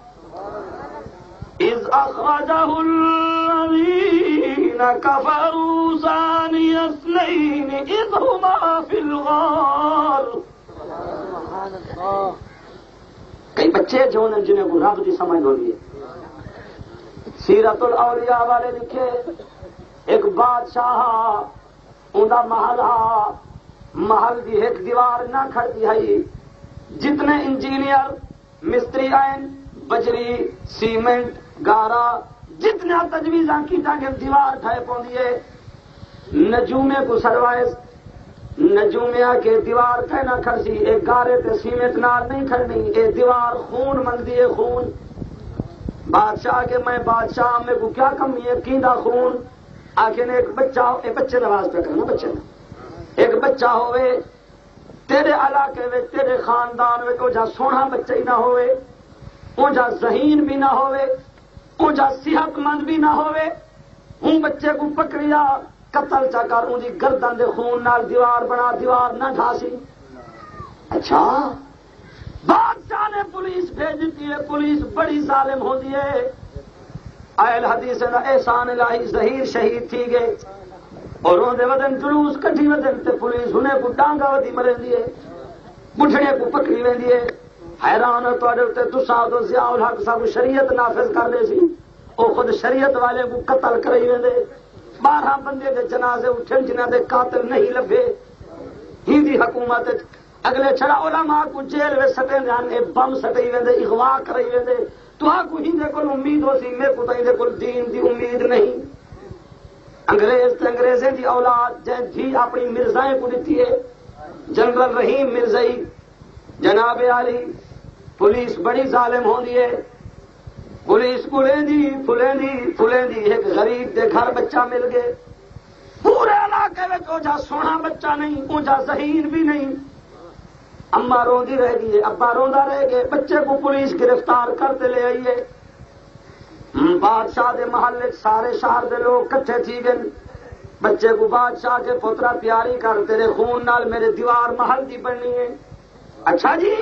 إِذْ أَخْرَجَهُ الَّذِينَ كَفَرُوا ثَانِيَ اثْنَيْنِ إِذْ هُمَا فِي الْغَارِ کئی بچے جو ہیں جنہیں کو رب کی سمجھ ہو گئی سیرت الاولیاء والے لکھے ایک بادشاہ اوندا محل دی ایک دیوار نہ کھڑتی ہے جتنے انجینئر مستری آئین بجری سیمنٹ گارا جتنے تجویزاں کی تاکہ دیوار ٹھائے پوندی ہے نجومے کو سروائز نجومیا کے دیوار کہنا کھڑسی ایک گارے تے سیمنٹ نال نہیں کھڑنی ایک دیوار خون منگدی ہے خون بادشاہ کے میں بادشاہ میں کو کیا کمی ہے کیندا خون آخر ایک بچہ ایک بچے نواز پہ کرنا بچے ایک بچہ ہوئے تیرے علاقے میں تیرے خاندان میں جا سونا بچہ ہی نہ ہوئے اونجا ذہین بھی نہ ہوئے اونجا صحت مند بھی نہ ہوئے ہوں بچے کو پکڑیا قتل چا کر اون دی گردن دے خون نال دیوار بنا دیوار نہ ڈھاسی اچھا بادشاہ نے پولیس بھیج دیتی ہے پولیس بڑی ظالم ہوتی ہے اہل حدیث دا احسان الہی ظہیر شہید تھی گئے اور روندے ودن جلوس کٹھی ودن تے پولیس انہیں کو ڈانگا ودی مرن دیے بٹھڑے کو پکڑی وین دیے حیران ہو تو تساں تو ضیاء الحق صاحب شریعت نافذ کر دے سی او خود شریعت والے کو قتل کرائی وین دے 12 بندے دے جنازے اٹھن جنہاں دے قاتل نہیں لبے ہندی حکومت اگلے چھڑا علماء کو جیل میں سٹے جانے بم سٹے وین دے اغوا کرائی وین دے تو کو ہندے کو امید ہو سی میرے کو تو کو دین دی امید نہیں انگریز تے انگریزیں دی اولاد جن جی اپنی مرزائیں کو دیتی ہے جنرل رحیم مرزائی جناب علی پولیس بڑی ظالم ہوندی ہے پولیس کو پھلیں دی ایک غریب دے گھر بچہ مل گئے پورے علاقے میں کو جا سونا بچہ نہیں کو جا ذہین بھی نہیں اما روندی رہ گئی ابا روندا رہ گئے بچے کو پولیس گرفتار کرتے لے آئیے بادشاہ دے محلے سارے شہر دے لوگ کٹھے تھی گئے بچے کو بادشاہ کے پترا پیاری کر تیرے خون نال میرے دیوار محل دی بننی ہے اچھا جی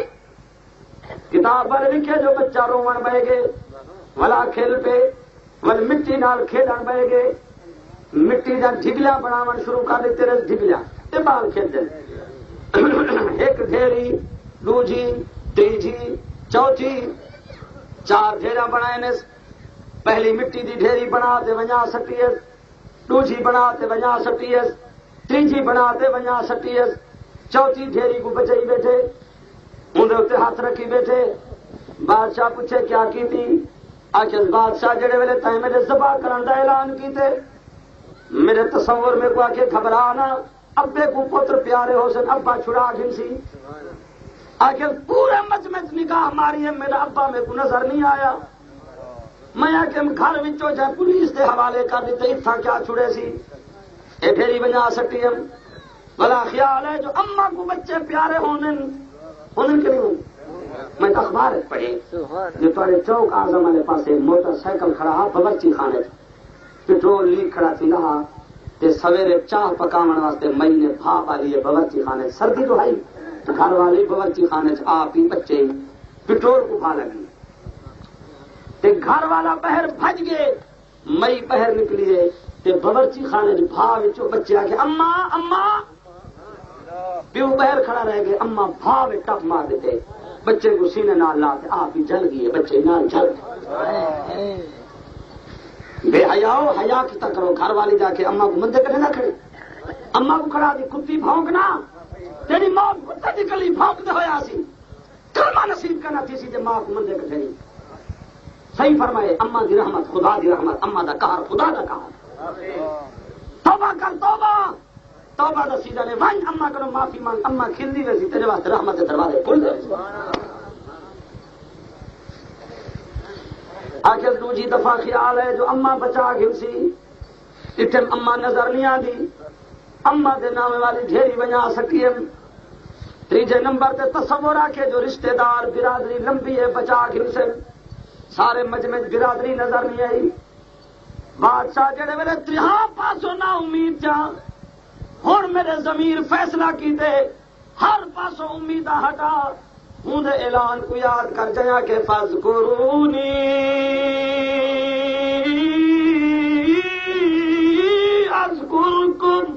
کتاب پر لکھے جو بچہ رومن بہ گئے ولا کھیل پہ ول مٹی نال کھیلن بہ گئے مٹی دا ڈھگلا بناون شروع کر دی تیرے ڈھگلا تے بال کھیل دے ایک ڈھیری دوجی تیجی چوتھی 4 ڈھیرا بنائے نے پہلی مٹی دی ڈھیری بنا تے ونجا سٹیس دوجی بنا تے ونجا سٹیس تیجی بنا تے ونجا سٹیس چوتھی ڈھیری کو بچائی بیٹھے اندر اتنے ہاتھ رکھی بیٹھے بادشاہ پوچھے کیا کی تھی آخر بادشاہ جڑے ویلے تائیں میرے ذبح کرن دا اعلان کیتے میرے تصور میں کو آکے گھبرانا ابے کو پتر پیارے ہو سن ابا چھڑا گھن سی آخر پورے مجمع نگاہ ماری ہے میرا ابا میں کو نظر نہیں آیا میں آکے گھر وچوں جائے پولیس دے حوالے کر دیتے اتھا کیا چھڑے سی اے ڈھیری بنا سکتی ہم بلا خیال ہے جو اما کو بچے پیارے ہونے کے لیے میں اخبار پڑھی جو تھوڑے چوک اعظم والے پاس موٹر سائیکل کھڑا باورچی خانے پٹرول لیک کھڑا تھی نہا تے سویرے چاہ پکاون واسطے مئی نے بھا پا لیے باورچی خانے سردی تو آئی تو گھر والے باورچی خانے آپ ہی بچے پٹرول کو بھا لگی تے گھر والا بہر بھج گئے مئی بہر نکلی ہے تے باورچی خانے بھا وچوں بچے آ کے اما اما پیو بہر کھڑا رہ گئے اما بھا میں ٹپ مار دیتے بچے کو سینے نال لاتے آپ ہی جل گئے بچے نال جل بے حیاؤ حیا کتا کرو گھر والی جا کے اما کو مندے کٹے نہ کھڑے اما کو کھڑا دی کتی بھونکنا تیری ماں کتے دی گلی بھونکتے ہویا سی کلمہ نصیب کرنا تھی سی تے ماں کو مندے کٹھے نہیں صحیح فرمائے اما دی رحمت خدا دی رحمت اما دا قہر خدا دا قہر توبہ کر توبہ توبہ دا سیدھا نے وائن اما کرو معافی مانگ اما کھلدی ویسی تیرے واسطے رحمت کے دروازے کھل دے آخر دوجی دفعہ خیال ہے جو اما بچا گھل سی اتم اما نظر نہیں آتی اما دے نام والی ڈھیری بنا سکی ہے تیجے نمبر تے تصور آکے جو رشتہ دار برادری لمبی ہے بچا گھل سے سارے مجمع برادری نظر نہیں آئی بادشاہ جڑے میرے تریہاں پاسوں نا امید جا ہن میرے ضمیر فیصلہ کیتے ہر پاسوں امیدہ ہٹا ہوں دے اعلان کو یاد کر جایا کہ فذکرونی اذکرکم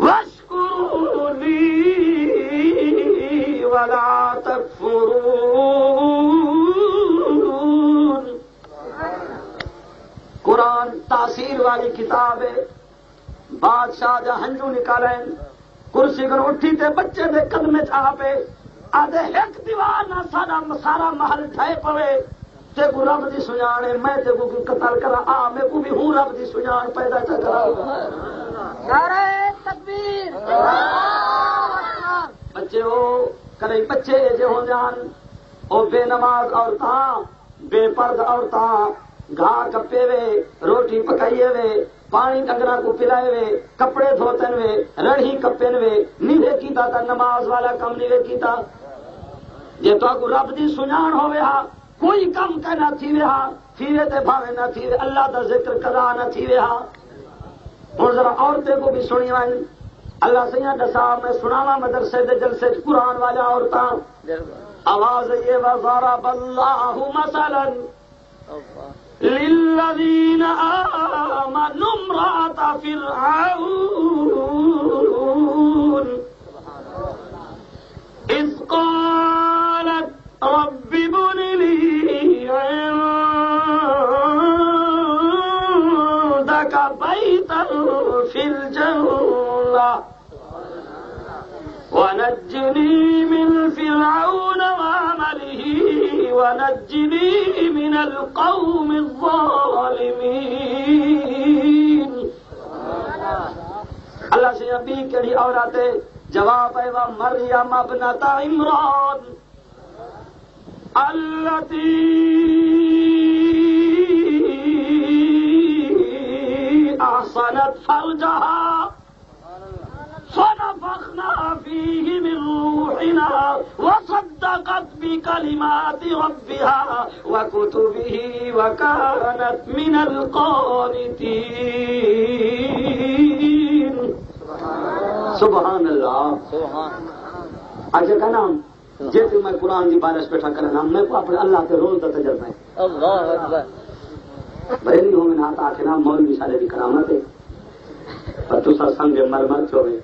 واشکرونی ولا تکفرون قرآن تاثیر والی کتاب ہے بادشاہ جا ہنجو نکالیں کرسی کر اٹھی تے بچے دے قدمے چھاپے آدھے ایک دیوار نہ سارا محل ٹھائے پوے تے کو رب دی سجانے میں تے کو قتل کرا آ میں کو بھی ہوں رب دی سجان پیدا کرا
نعرہ تکبیر
بچے ہو کرے بچے جے ہو جان او بے نماز عورتاں بے پرد عورتاں گھا کپے وے روٹی پکائیے وے پانی ڈنگرا کو پلائے وے کپڑے دھوتن وے رڑھی کپن وے نیوے کیتا تا نماز والا کم نیوے کیتا جے تو کو رب دی سنان ہوے ہا کوئی کم کنا تھی وے ہا پھیرے تے بھاوے نہ تھی وے اللہ دا ذکر کرا نہ تھی وے ہا اور ذرا عورتیں کو بھی سنی وائیں اللہ سیاں دسا میں سناوا مدرسے دے جلسے قرآن والا عورتاں آواز یہ وضرب اللہ مثلا للذین آمنوا امرأة فرعون اذ قالت رب ابن لی عندک بیتا فی الجنہ ونجنی من فرعون وعمله ونجنی من القوم الظالمین اللہ سے ابھی کڑی عورتیں جواب ہے وہ مریم ابنت عمران التی احصنت فرجها فنفخنا فيه من روحنا وصدقت بكلمات ربها وكتبه وكانت من القانتين سبحان اللہ آج کا نام جیسے میں قرآن کی بارش بیٹھا کر نام میں کو اپنے اللہ کے روز کا تجربہ ہے
اللہ اکبر
بہلی ہوں میں نہ آتا کہ نام مولوی سارے بھی کرامت ہے پر تو سر سنگ مر مر چھو گئے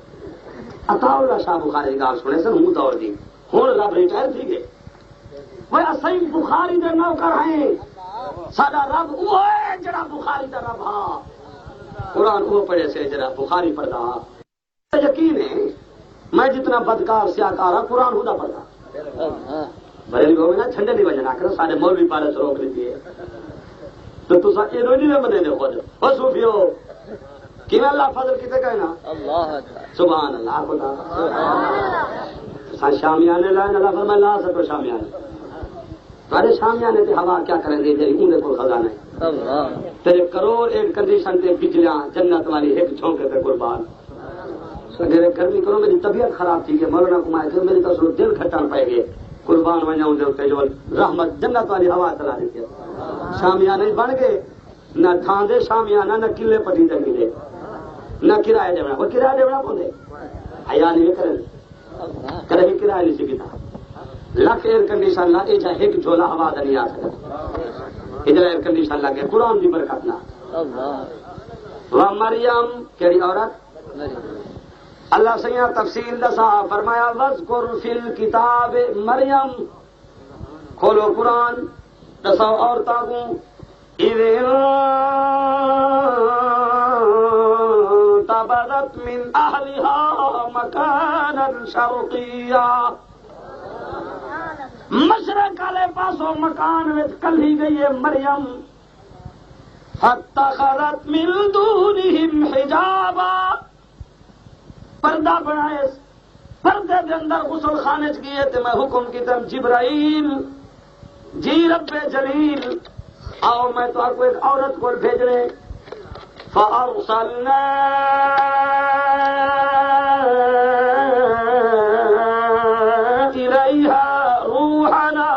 عطا اللہ شاہ بخاری گال سنے سن ہوں دور دی ہوں رب ریٹائر تھی گئے وہ اصحی بخاری دے نوکر ہیں سادہ رب وہ ہے جڑا بخاری دا رب ہاں قرآن وہ پڑھے سے جڑا بخاری پڑھتا یقین ہے میں جتنا بدکار سیاکار ہوں قرآن ہوتا پڑھتا بڑے لوگ نا جھنڈے نہیں بجنا کرو سارے مولوی پارے سے روک لیتی ہے تو تو سب یہ نہیں بنے دے خود وہ صوفیو کہ اللہ فضل کتے کہنا
اللہ
سبحان اللہ خدا شامیانے لائن اللہ فرمائے لا سکو شامیانے تارے شامیانے تے ہوا کیا کریں گے جی اندے کو خزانے تیرے کروڑ ایک کنڈیشن تے بجلیاں جنت والی ایک جھونکے تے قربان میرے گرمی کرو میری طبیعت خراب تھی کہ مولانا کمائے تھے میری تصور دل کھٹان پائے گئے قربان وجاؤں دے اتنے جو رحمت جنت والی ہوا چلا دیتی ہے شامیانے بن گئے نہ ٹھاندے شامیانہ نہ قلعے پٹی دے گلے نہ کرایہ دینا وہ کرایہ دینا کو دے حیا نہیں کرے کرے بھی کرایہ نہیں سکتا لاکھ ایئر کنڈیشن لا اے جا ایک جھولا ہوا دا نہیں آ سکتا ادھر ایئر کنڈیشن لگے قرآن دی برکت نہ وہ مریم کیڑی عورت اللہ سیاں تفصیل دسا فرمایا وذکر فی الکتاب مریم کھولو قرآن دسا عورتاں کو تبذت من اہلہا مکانا شرقیا، مشرق والے پاسوں مکان وچ کلی گئی ہے مریم، فاتخذت من دونہم حجابا، پردہ بنائے، پردے دے اندر غسل خانے چ گئے تے میں حکم کی طرف جبرائیل جی رب جلیل آؤ میں تو آپ کو ایک عورت کو بھیجنے، فأرسلنا إليها روحنا،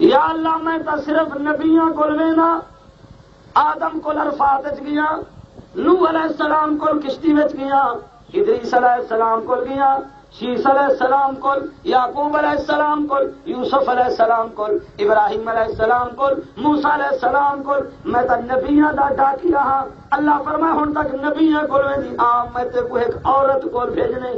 یا اللہ میں تو صرف نبیوں کو لینا، آدم کو عرفات وچ گیا، نوح علیہ السلام کو کشتی وچ گیا، ادریس علیہ السلام کو گیا، شیس علیہ السلام کو، یعقوب علیہ السلام کو، یوسف علیہ السلام کو، ابراہیم علیہ السلام کو، موسیٰ علیہ السلام کو، میں تو نبیاں دا ڈاکیا ہاں۔ اللہ فرمائے ہن تک نبیاں کو دی عام میں تے کو ایک عورت کو بھیجنے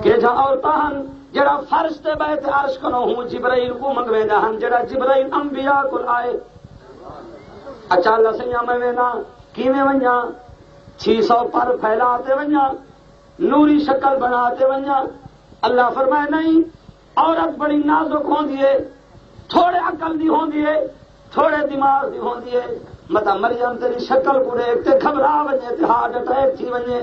کہ جا عورتاں ہن جڑا فرش تے بیت عرش کنو ہوں جبرائیل کو منگویندا ہن، جڑا جبرائیل انبیاء کو آئے۔ اچھا اللہ سیاں میں وینا کیویں ونجا 600 پر پھیلاتے ونجا، نوری شکل بناتے ونجا۔ اللہ فرمائے نہیں، عورت بڑی نازک ہوندی ہے، تھوڑے عقل دی ہوندی ہے، تھوڑے دماغ دی ہوندی ہے، متا مریم تیری شکل کو دیکھ تے گھبرا ونجے تے ہارٹ اٹیک تھی ونجے،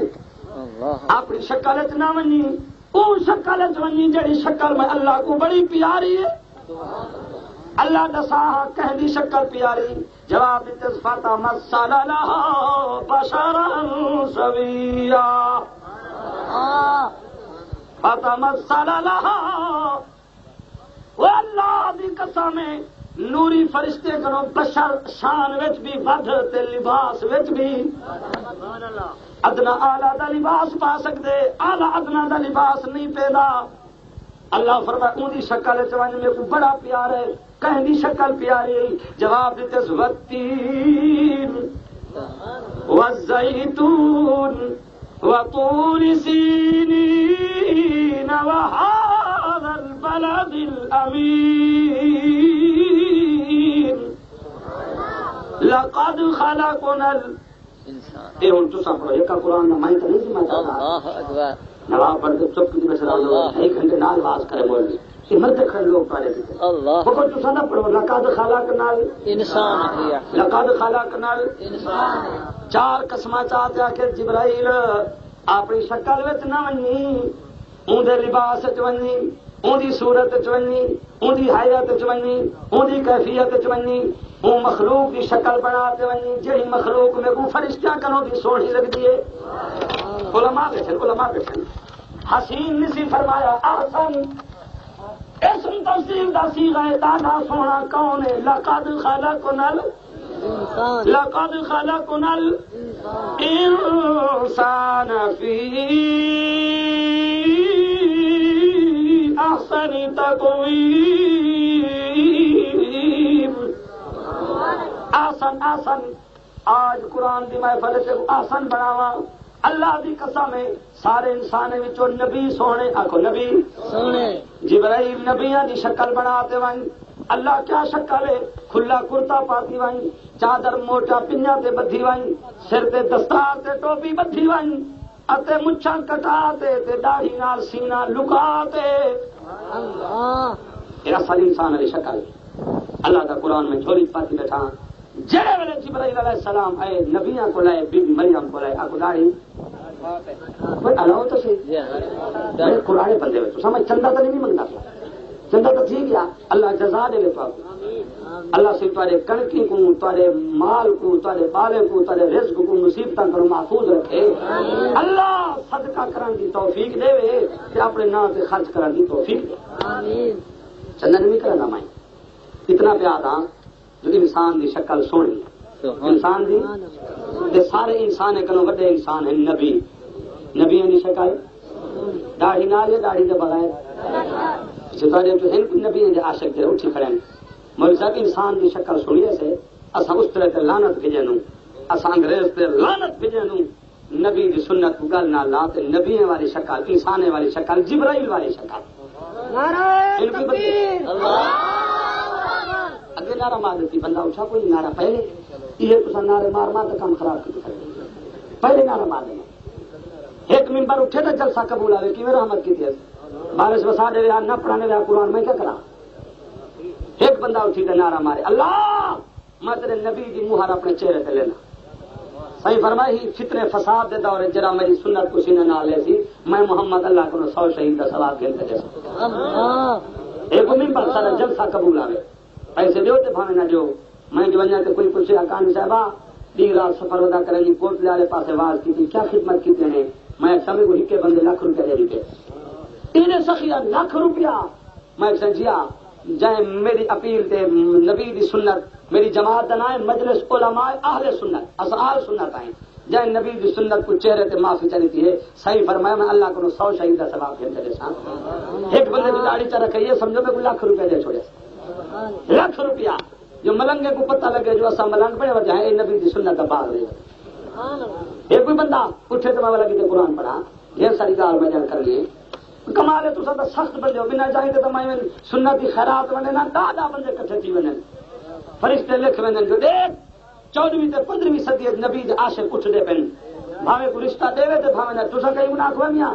اپنی شکل وچ نہ ونجی، او شکل وچ ونجی جڑی شکل میں اللہ کو بڑی پیاری ہے۔ اللہ دسا کہندی شکل پیاری، جواب دیتے فَتَمَثَّلَ لَهَا بَشَرًا سَوِيًّا، فَتَمَثَّلَ لَهَا، وہ اللہ دی قسم ہے نوری فرشتے کنو بشر شان وچ بھی ود تے لباس وچ بھی ادنا اعلیٰ دا لباس پا سکدے، اعلیٰ ادنا دا لباس نہیں پیدا۔ اللہ فرمائے اون دی شکل وچ ونج میں کو بڑا پیار ہے، کہندی شکل پیاری، جواب دیتے والتین والزیتون وطور سینین وهذا البلد الامین لقد خلقنا اے ہن تساں پڑھو ایک قرآن نہ میں تو نہیں سمجھتا۔ اللہ اکبر، نواب پڑھ کے چپ کی بس ایک گھنٹے نال آواز کرے مولوی کہ مرد کھڑے لوگ پڑھے تھے۔ اللہ وہ تساں نہ پڑھو لقد خلقنا الانسان، لقد خلقنا الانسان، چار قسماں چاہتے کہ جبرائیل اپنی شکل وچ نہ ونی، اون دے لباس وچ ونی، اون دی صورت وچ ونی، اون دی حیات وچ ونی، اون دی کیفیت وچ ونی، اون مخلوق دی شکل بناتے ونی جہی مخلوق میں کو فرشتیاں کنوں دی سوہنی لگدی ہے۔ علماء بیٹھے حسین نسی فرمایا احسن اسم تفصیل دا صیغہ دادا سونا کون ہے؟ لقد خلقنا الانسان فی احسن تقویم۔ آسن آج قرآن دی محفل سے آسن بناوا، اللہ دی قسم ہے سارے انسان وچوں نبی سونے، آکھو نبی سونے، جبرائیل نبیاں دی شکل بناتے ون۔ اللہ کیا شکل ہے؟ کھلا کرتا پاتی ون، چادر موٹا پنجا تے بدھی ون، سر تے دستار تے ٹوپی بدھی ون، اتے مچھاں کٹا تے داڑھی نال سینہ لکا تے۔ یہ اصل انسان دی شکل اللہ دا قرآن میں جھولی پاتی بیٹھا۔ جڑے ویلے جبرائیل علیہ السلام آئے نبیاں کو لائے، بی بی مریم کو لائے، آکو داڑھی کوئی الاؤ تو سی قرآن بندے میں تو سمجھ چندہ تو نہیں منگتا، چندہ تو ٹھیک ہے، اللہ جزا دے لے تو آپ اللہ سے تارے کڑکی کو، تارے مال کو، تارے بالے کو، تارے رزق کو مصیبتاں کرو محفوظ رکھے، اللہ صدقہ کرن دی توفیق دے تے اپنے نام تے خرچ کرن دی توفیق دے۔ چندہ نہیں کرنا میں اتنا پیار ہاں جو انسان دی شکل سونی، انسان دی تے سارے انسان کنوں وڈے انسان ہیں نبی، نبیوں دی شکل داڑھی نال یا داڑھی دے بغیر ستارے جو ہیں نبی دے عاشق دے اٹھی کھڑے ہیں۔ مولوی صاحب انسان دی شکل سنیے سے اساں اس طرح تے لعنت بھیجنوں، اساں انگریز تے لعنت بھیجنوں، نبی دی سنت کو گل نہ لا تے نبی والی شکل، انسان والی شکل، جبرائیل والی شکل۔ نعرہ تکبیر، اللہ اگے نعرہ مار دیتی بندہ اٹھا کوئی نعرہ پہلے یہ تو نعرے مار مار تے کام خراب کیتے۔ پہلے نعرہ مار دینا ایک ممبر اٹھے تو جلسہ قبول آئے کہ رحمت کی تھی بارش بسا دے رہا نہ پڑھانے رہا قرآن میں کیا کرا ایک بندہ اٹھی کا نعرہ مارے اللہ میں تیرے نبی کی مہر اپنے چہرے پہ لینا صحیح فرمائی فتنے فساد دے دور جرا میری سنت کو سینے نہ لے سی میں محمد اللہ کو 100 شہید کا ثواب گھنتے دے سکتا ایک ممبر سارا جلسہ قبول آئے پیسے دیو تے بھانے نہ دیو میں جو وجہ تے کوئی پوچھے اکان صاحبہ ڈی رات سفر ودا کریں گی کوٹ لے پاسے واز کی تھی کیا خدمت کی نے میں سمے کو ہکے بندے لاکھ روپیہ دے دیتے انہیں سخیہ لاکھ روپیہ میں سمجھیا جائے میری اپیل تے نبی دی سنت میری جماعت دنائے مجلس علماء اہل سنت اصحاب سنت آئیں جائے نبی دی سنت کو چہرے تے معافی چلی تھی ہے صحیح فرمایا میں اللہ کو 100 شہید کا ثواب گھنتے دے سا ایک بندے کی داڑھی چا رکھے یہ سمجھو میں کو لاکھ روپیہ دے چھوڑے لاکھ روپیہ جو ملنگے کو پتہ لگے جو ایسا ملنگ پڑے وجہ ہے نبی دی سنت کا باغ رہے ایک کوئی بندہ اٹھے تو میں لگی تے قرآن پڑھا ڈھیر ساری گال میں جان کر لیے کمال ہے تو سب سخت بندے ہو بنا چاہیے تو میں سنت کی خیرات بنے نا دادا بندے کٹھے تھی بنے فرشتے لکھ بنے جو دیکھ 14ویں تے 15ویں صدی نبی دے عاشق اٹھ دے پن بھاوے کو رشتہ دے تے بھاوے نہ تسا کہیں گناہ کو میاں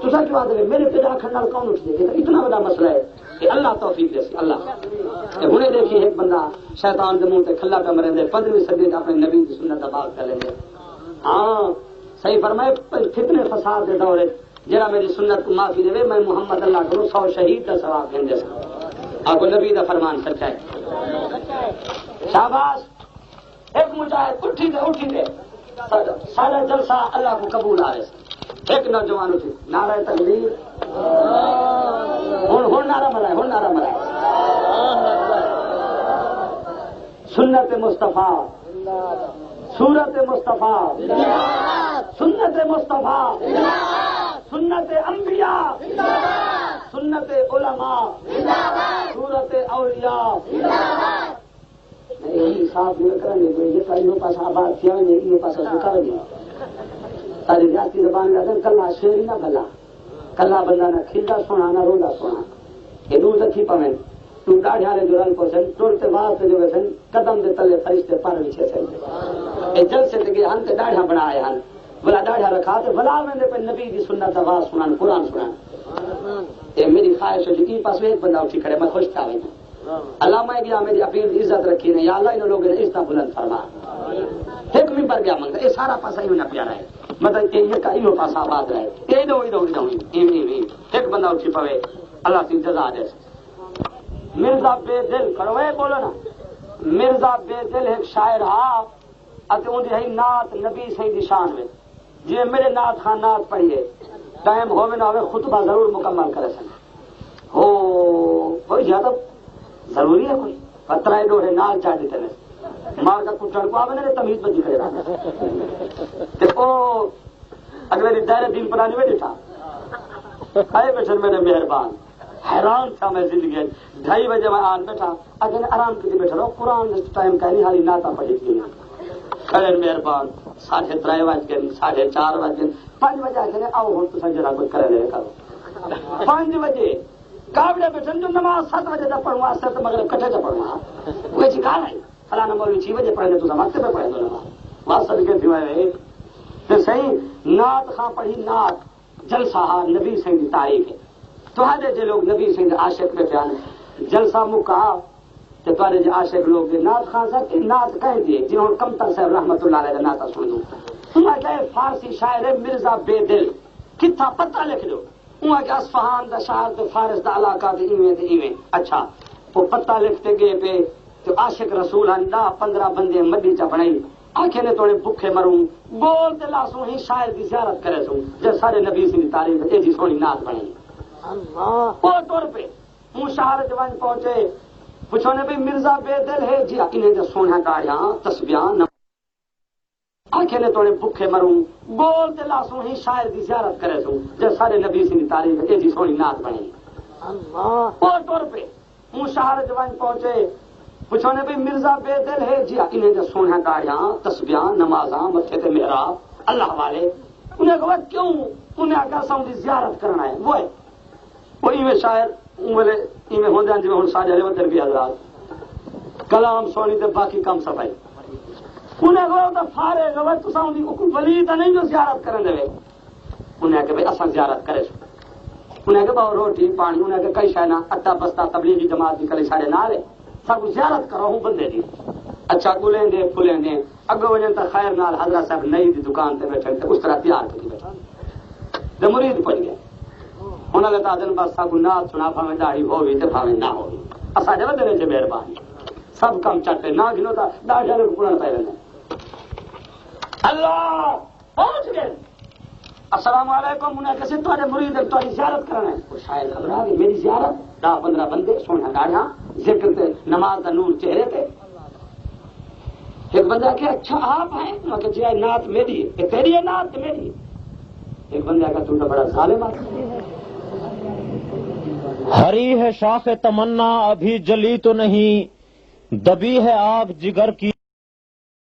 تسا کیوں آدھے میرے پیدا کھڑ نال کون اٹھ دے اتنا بڑا مسئلہ ہے کہ اللہ توفیق دے سی اللہ ہنے دیکھیے ایک بندہ شیطان کے منہ تے کھلا پہ مرے دے 15ویں صدی تے اپنے نبی دی سنت دا باغ کر لیں گے ہاں صحیح فرمائے فتنے فساد دے دور جرا میری سنت کو معافی دے میں محمد اللہ کو 100 شہید کا ثواب دیں دے سکتا آپ کو نبی دا فرمان سچا ہے شاباش ایک مجاہد اٹھی دے سارا جلسہ اللہ کو قبول آ رہے ایک نوجوان اٹھی نعرہ تکبیر ہن نعرہ مرائے سنت مصطفیٰ سورت مصطفیٰ سنت مصطفیٰ سنت انبیاء سنت علماء سورت اولیاء یہی صاحب یہ کریں گے یہ کہیں پاس آباد کیا یہ پاس کریں گے ساری ریاستی زبان میں کلا شیری نہ بلا کلا بندہ نہ کھلدا سونا نہ روندا سونا یہ دور رکھی پویں تو ڈاڑھے والے جو رن پوسن ٹوڑتے واسطے جو وسن قدم دے تلے فرشتے پر وچھے سن اے جلسے تے ہن تے ڈاڑھا بنائے ہن بلا ڈاڑھا رکھا تے بلا میں پہ نبی دی سنت آواز سنان قرآن سنان اے میری خواہش ہے کہ پاس ایک بندہ اٹھی کھڑے میں خوش تھا علامہ گیا میری اپیل عزت رکھی نے یا اللہ انہوں لوگوں نے عزت بلند فرما ایک ممبر گیا منگتا یہ سارا پاسا ہی نہ پیارا ہے مطلب یہ کا ایو پاسا آباد رہے ایک بندہ اٹھی پوے اللہ سے جزا دے مرزا بے دل کرو بولو نا مرزا بے دل ایک شاعر ہاں ان کی نعت نبی صحیح شان میں جی میرے نعت خان نعت پڑھیے ٹائم ہوئے نہ ہوئے خطبہ ضرور مکمل کرے سن ہو کوئی زیادہ ضروری ہے کوئی پترائے ڈوڑے نال چاہ دیتے ہیں مار کا کچھ کو آوے نے تمیز بجی کرے رہا او اگلے دائرے دین پرانی میں دیتا آئے بیٹھن میرے مہربان حیران تھا میں زندگی 2:30 بجے میں آن بیٹھا اگر آرام کی بیٹھا رہا قرآن ٹائم کا نہیں حالی ناتا پڑھی تھی خیر مہربان 3:30 بج گئے 4:30 بج گئے 5 بجے آ کے آؤ ہوں تو جرا کچھ کرے رہے کرو 5 بجے کابڑے بیٹھن جو نماز 7 بجے تک پڑھوا سر مگر کٹھے سے پڑھوا وہ چکا نہیں فلانا مولوی 6 بجے پڑھنے تو وقت پہ پڑھے دو نماز بات صدقے تھی میں تو صحیح نعت خاں پڑھی نعت جلسہ نبی سنگھ کی تاریخ ہے تو جو لوگ نبی سنگھ عاشق میں تھے جلسہ مکا تو تارے جو عاشق لوگ نعت خاں صاحب نعت کہہ دیے جنہوں نے کمتر صاحب رحمت اللہ علیہ نعت سن دوں تمہیں کہے فارسی شاعر مرزا بے دل کتنا پتہ لکھ دو وہاں کے اصفہان دا شہر تو فارس دا علاقہ دے ایویں اچھا وہ پتہ لکھتے گئے پہ تو عاشق رسول اللہ 15 بندے مدی چا بنائی آنکھیں نے توڑے بکھے مروں بول تے لاسوں ہی شاعر کی زیارت کرے سوں جب سارے نبی سے تعریف ہے جی سونی نعت بنائی اللہ وہ طور پہ ہوں شہر جوان پہنچے پوچھو نے بھی مرزا بے دل ہے جی انہیں جو سونا گاڑیاں تسبیحاں آنکھیں نے توڑے بکھے مروں بول تے لاسوں ہی شاعر کی زیارت کرے سوں جب سارے نبی سے تعریف ہے جی سونی نعت بنائی اللہ وہ طور پہ ہوں شہر جوان پہنچے پوچھو نے بھی مرزا بے دل ہے جی انہیں جو سونا گاڑیاں تسبیحاں نمازاں متھے تے محراب اللہ والے انہیں کہا کیوں انہیں آگا ساؤں دی زیارت کرنا ہے وہ ہے وہ ایویں شاعر ایویں ہو جان جی ہوں ساجا رہے ودر بھی حضرات کلام سونی تے باقی کام صفائی انہیں کہو تو فارغ ہوئے تو ساؤں کوئی ولی تو نہیں جو زیارت کرنے دے انہیں کہ بھئی اصل زیارت کرے سو انہیں کہ بہو روٹی پانی انہیں کہ کئی شہنا اٹا بستا تبلیغی جماعت نکلے سارے نالے سب جزیارت کرو ہوں بندے دی اچھا گلیں دے پھلیں دے اگو وجن تا خیر نال حضرت صاحب نئی دی دکان تے بیٹھے تے اس طرح تیار کر کے بیٹھا دے مرید پڑ گیا انہاں نے تا دن بس سب نات سنا پاویں داڑھی ہووی تے پاویں نہ ہووی اساں دے ودے وچ مہربانی سب کم چٹے نہ گنو تا داڑھی دے پڑن پے ویندے اللہ پہنچ گئے السلام علیکم انہیں کیسے تھوڑے مرید ہے تھوڑی زیارت کرنا ہے وہ شاید گھبرا گئی میری زیارت 10-15 بندے سونا گاڑیاں ذکر تے نماز دا نور چہرے تے ایک بندہ کہ اچھا آپ ہیں میں کہ جی نعت میری ہے تیری ہے نعت میری ہے ایک بندہ کہ تم تو بڑا ظالم آدمی
ہری ہے شاخ تمنا ابھی جلی تو نہیں دبی ہے آگ جگر کی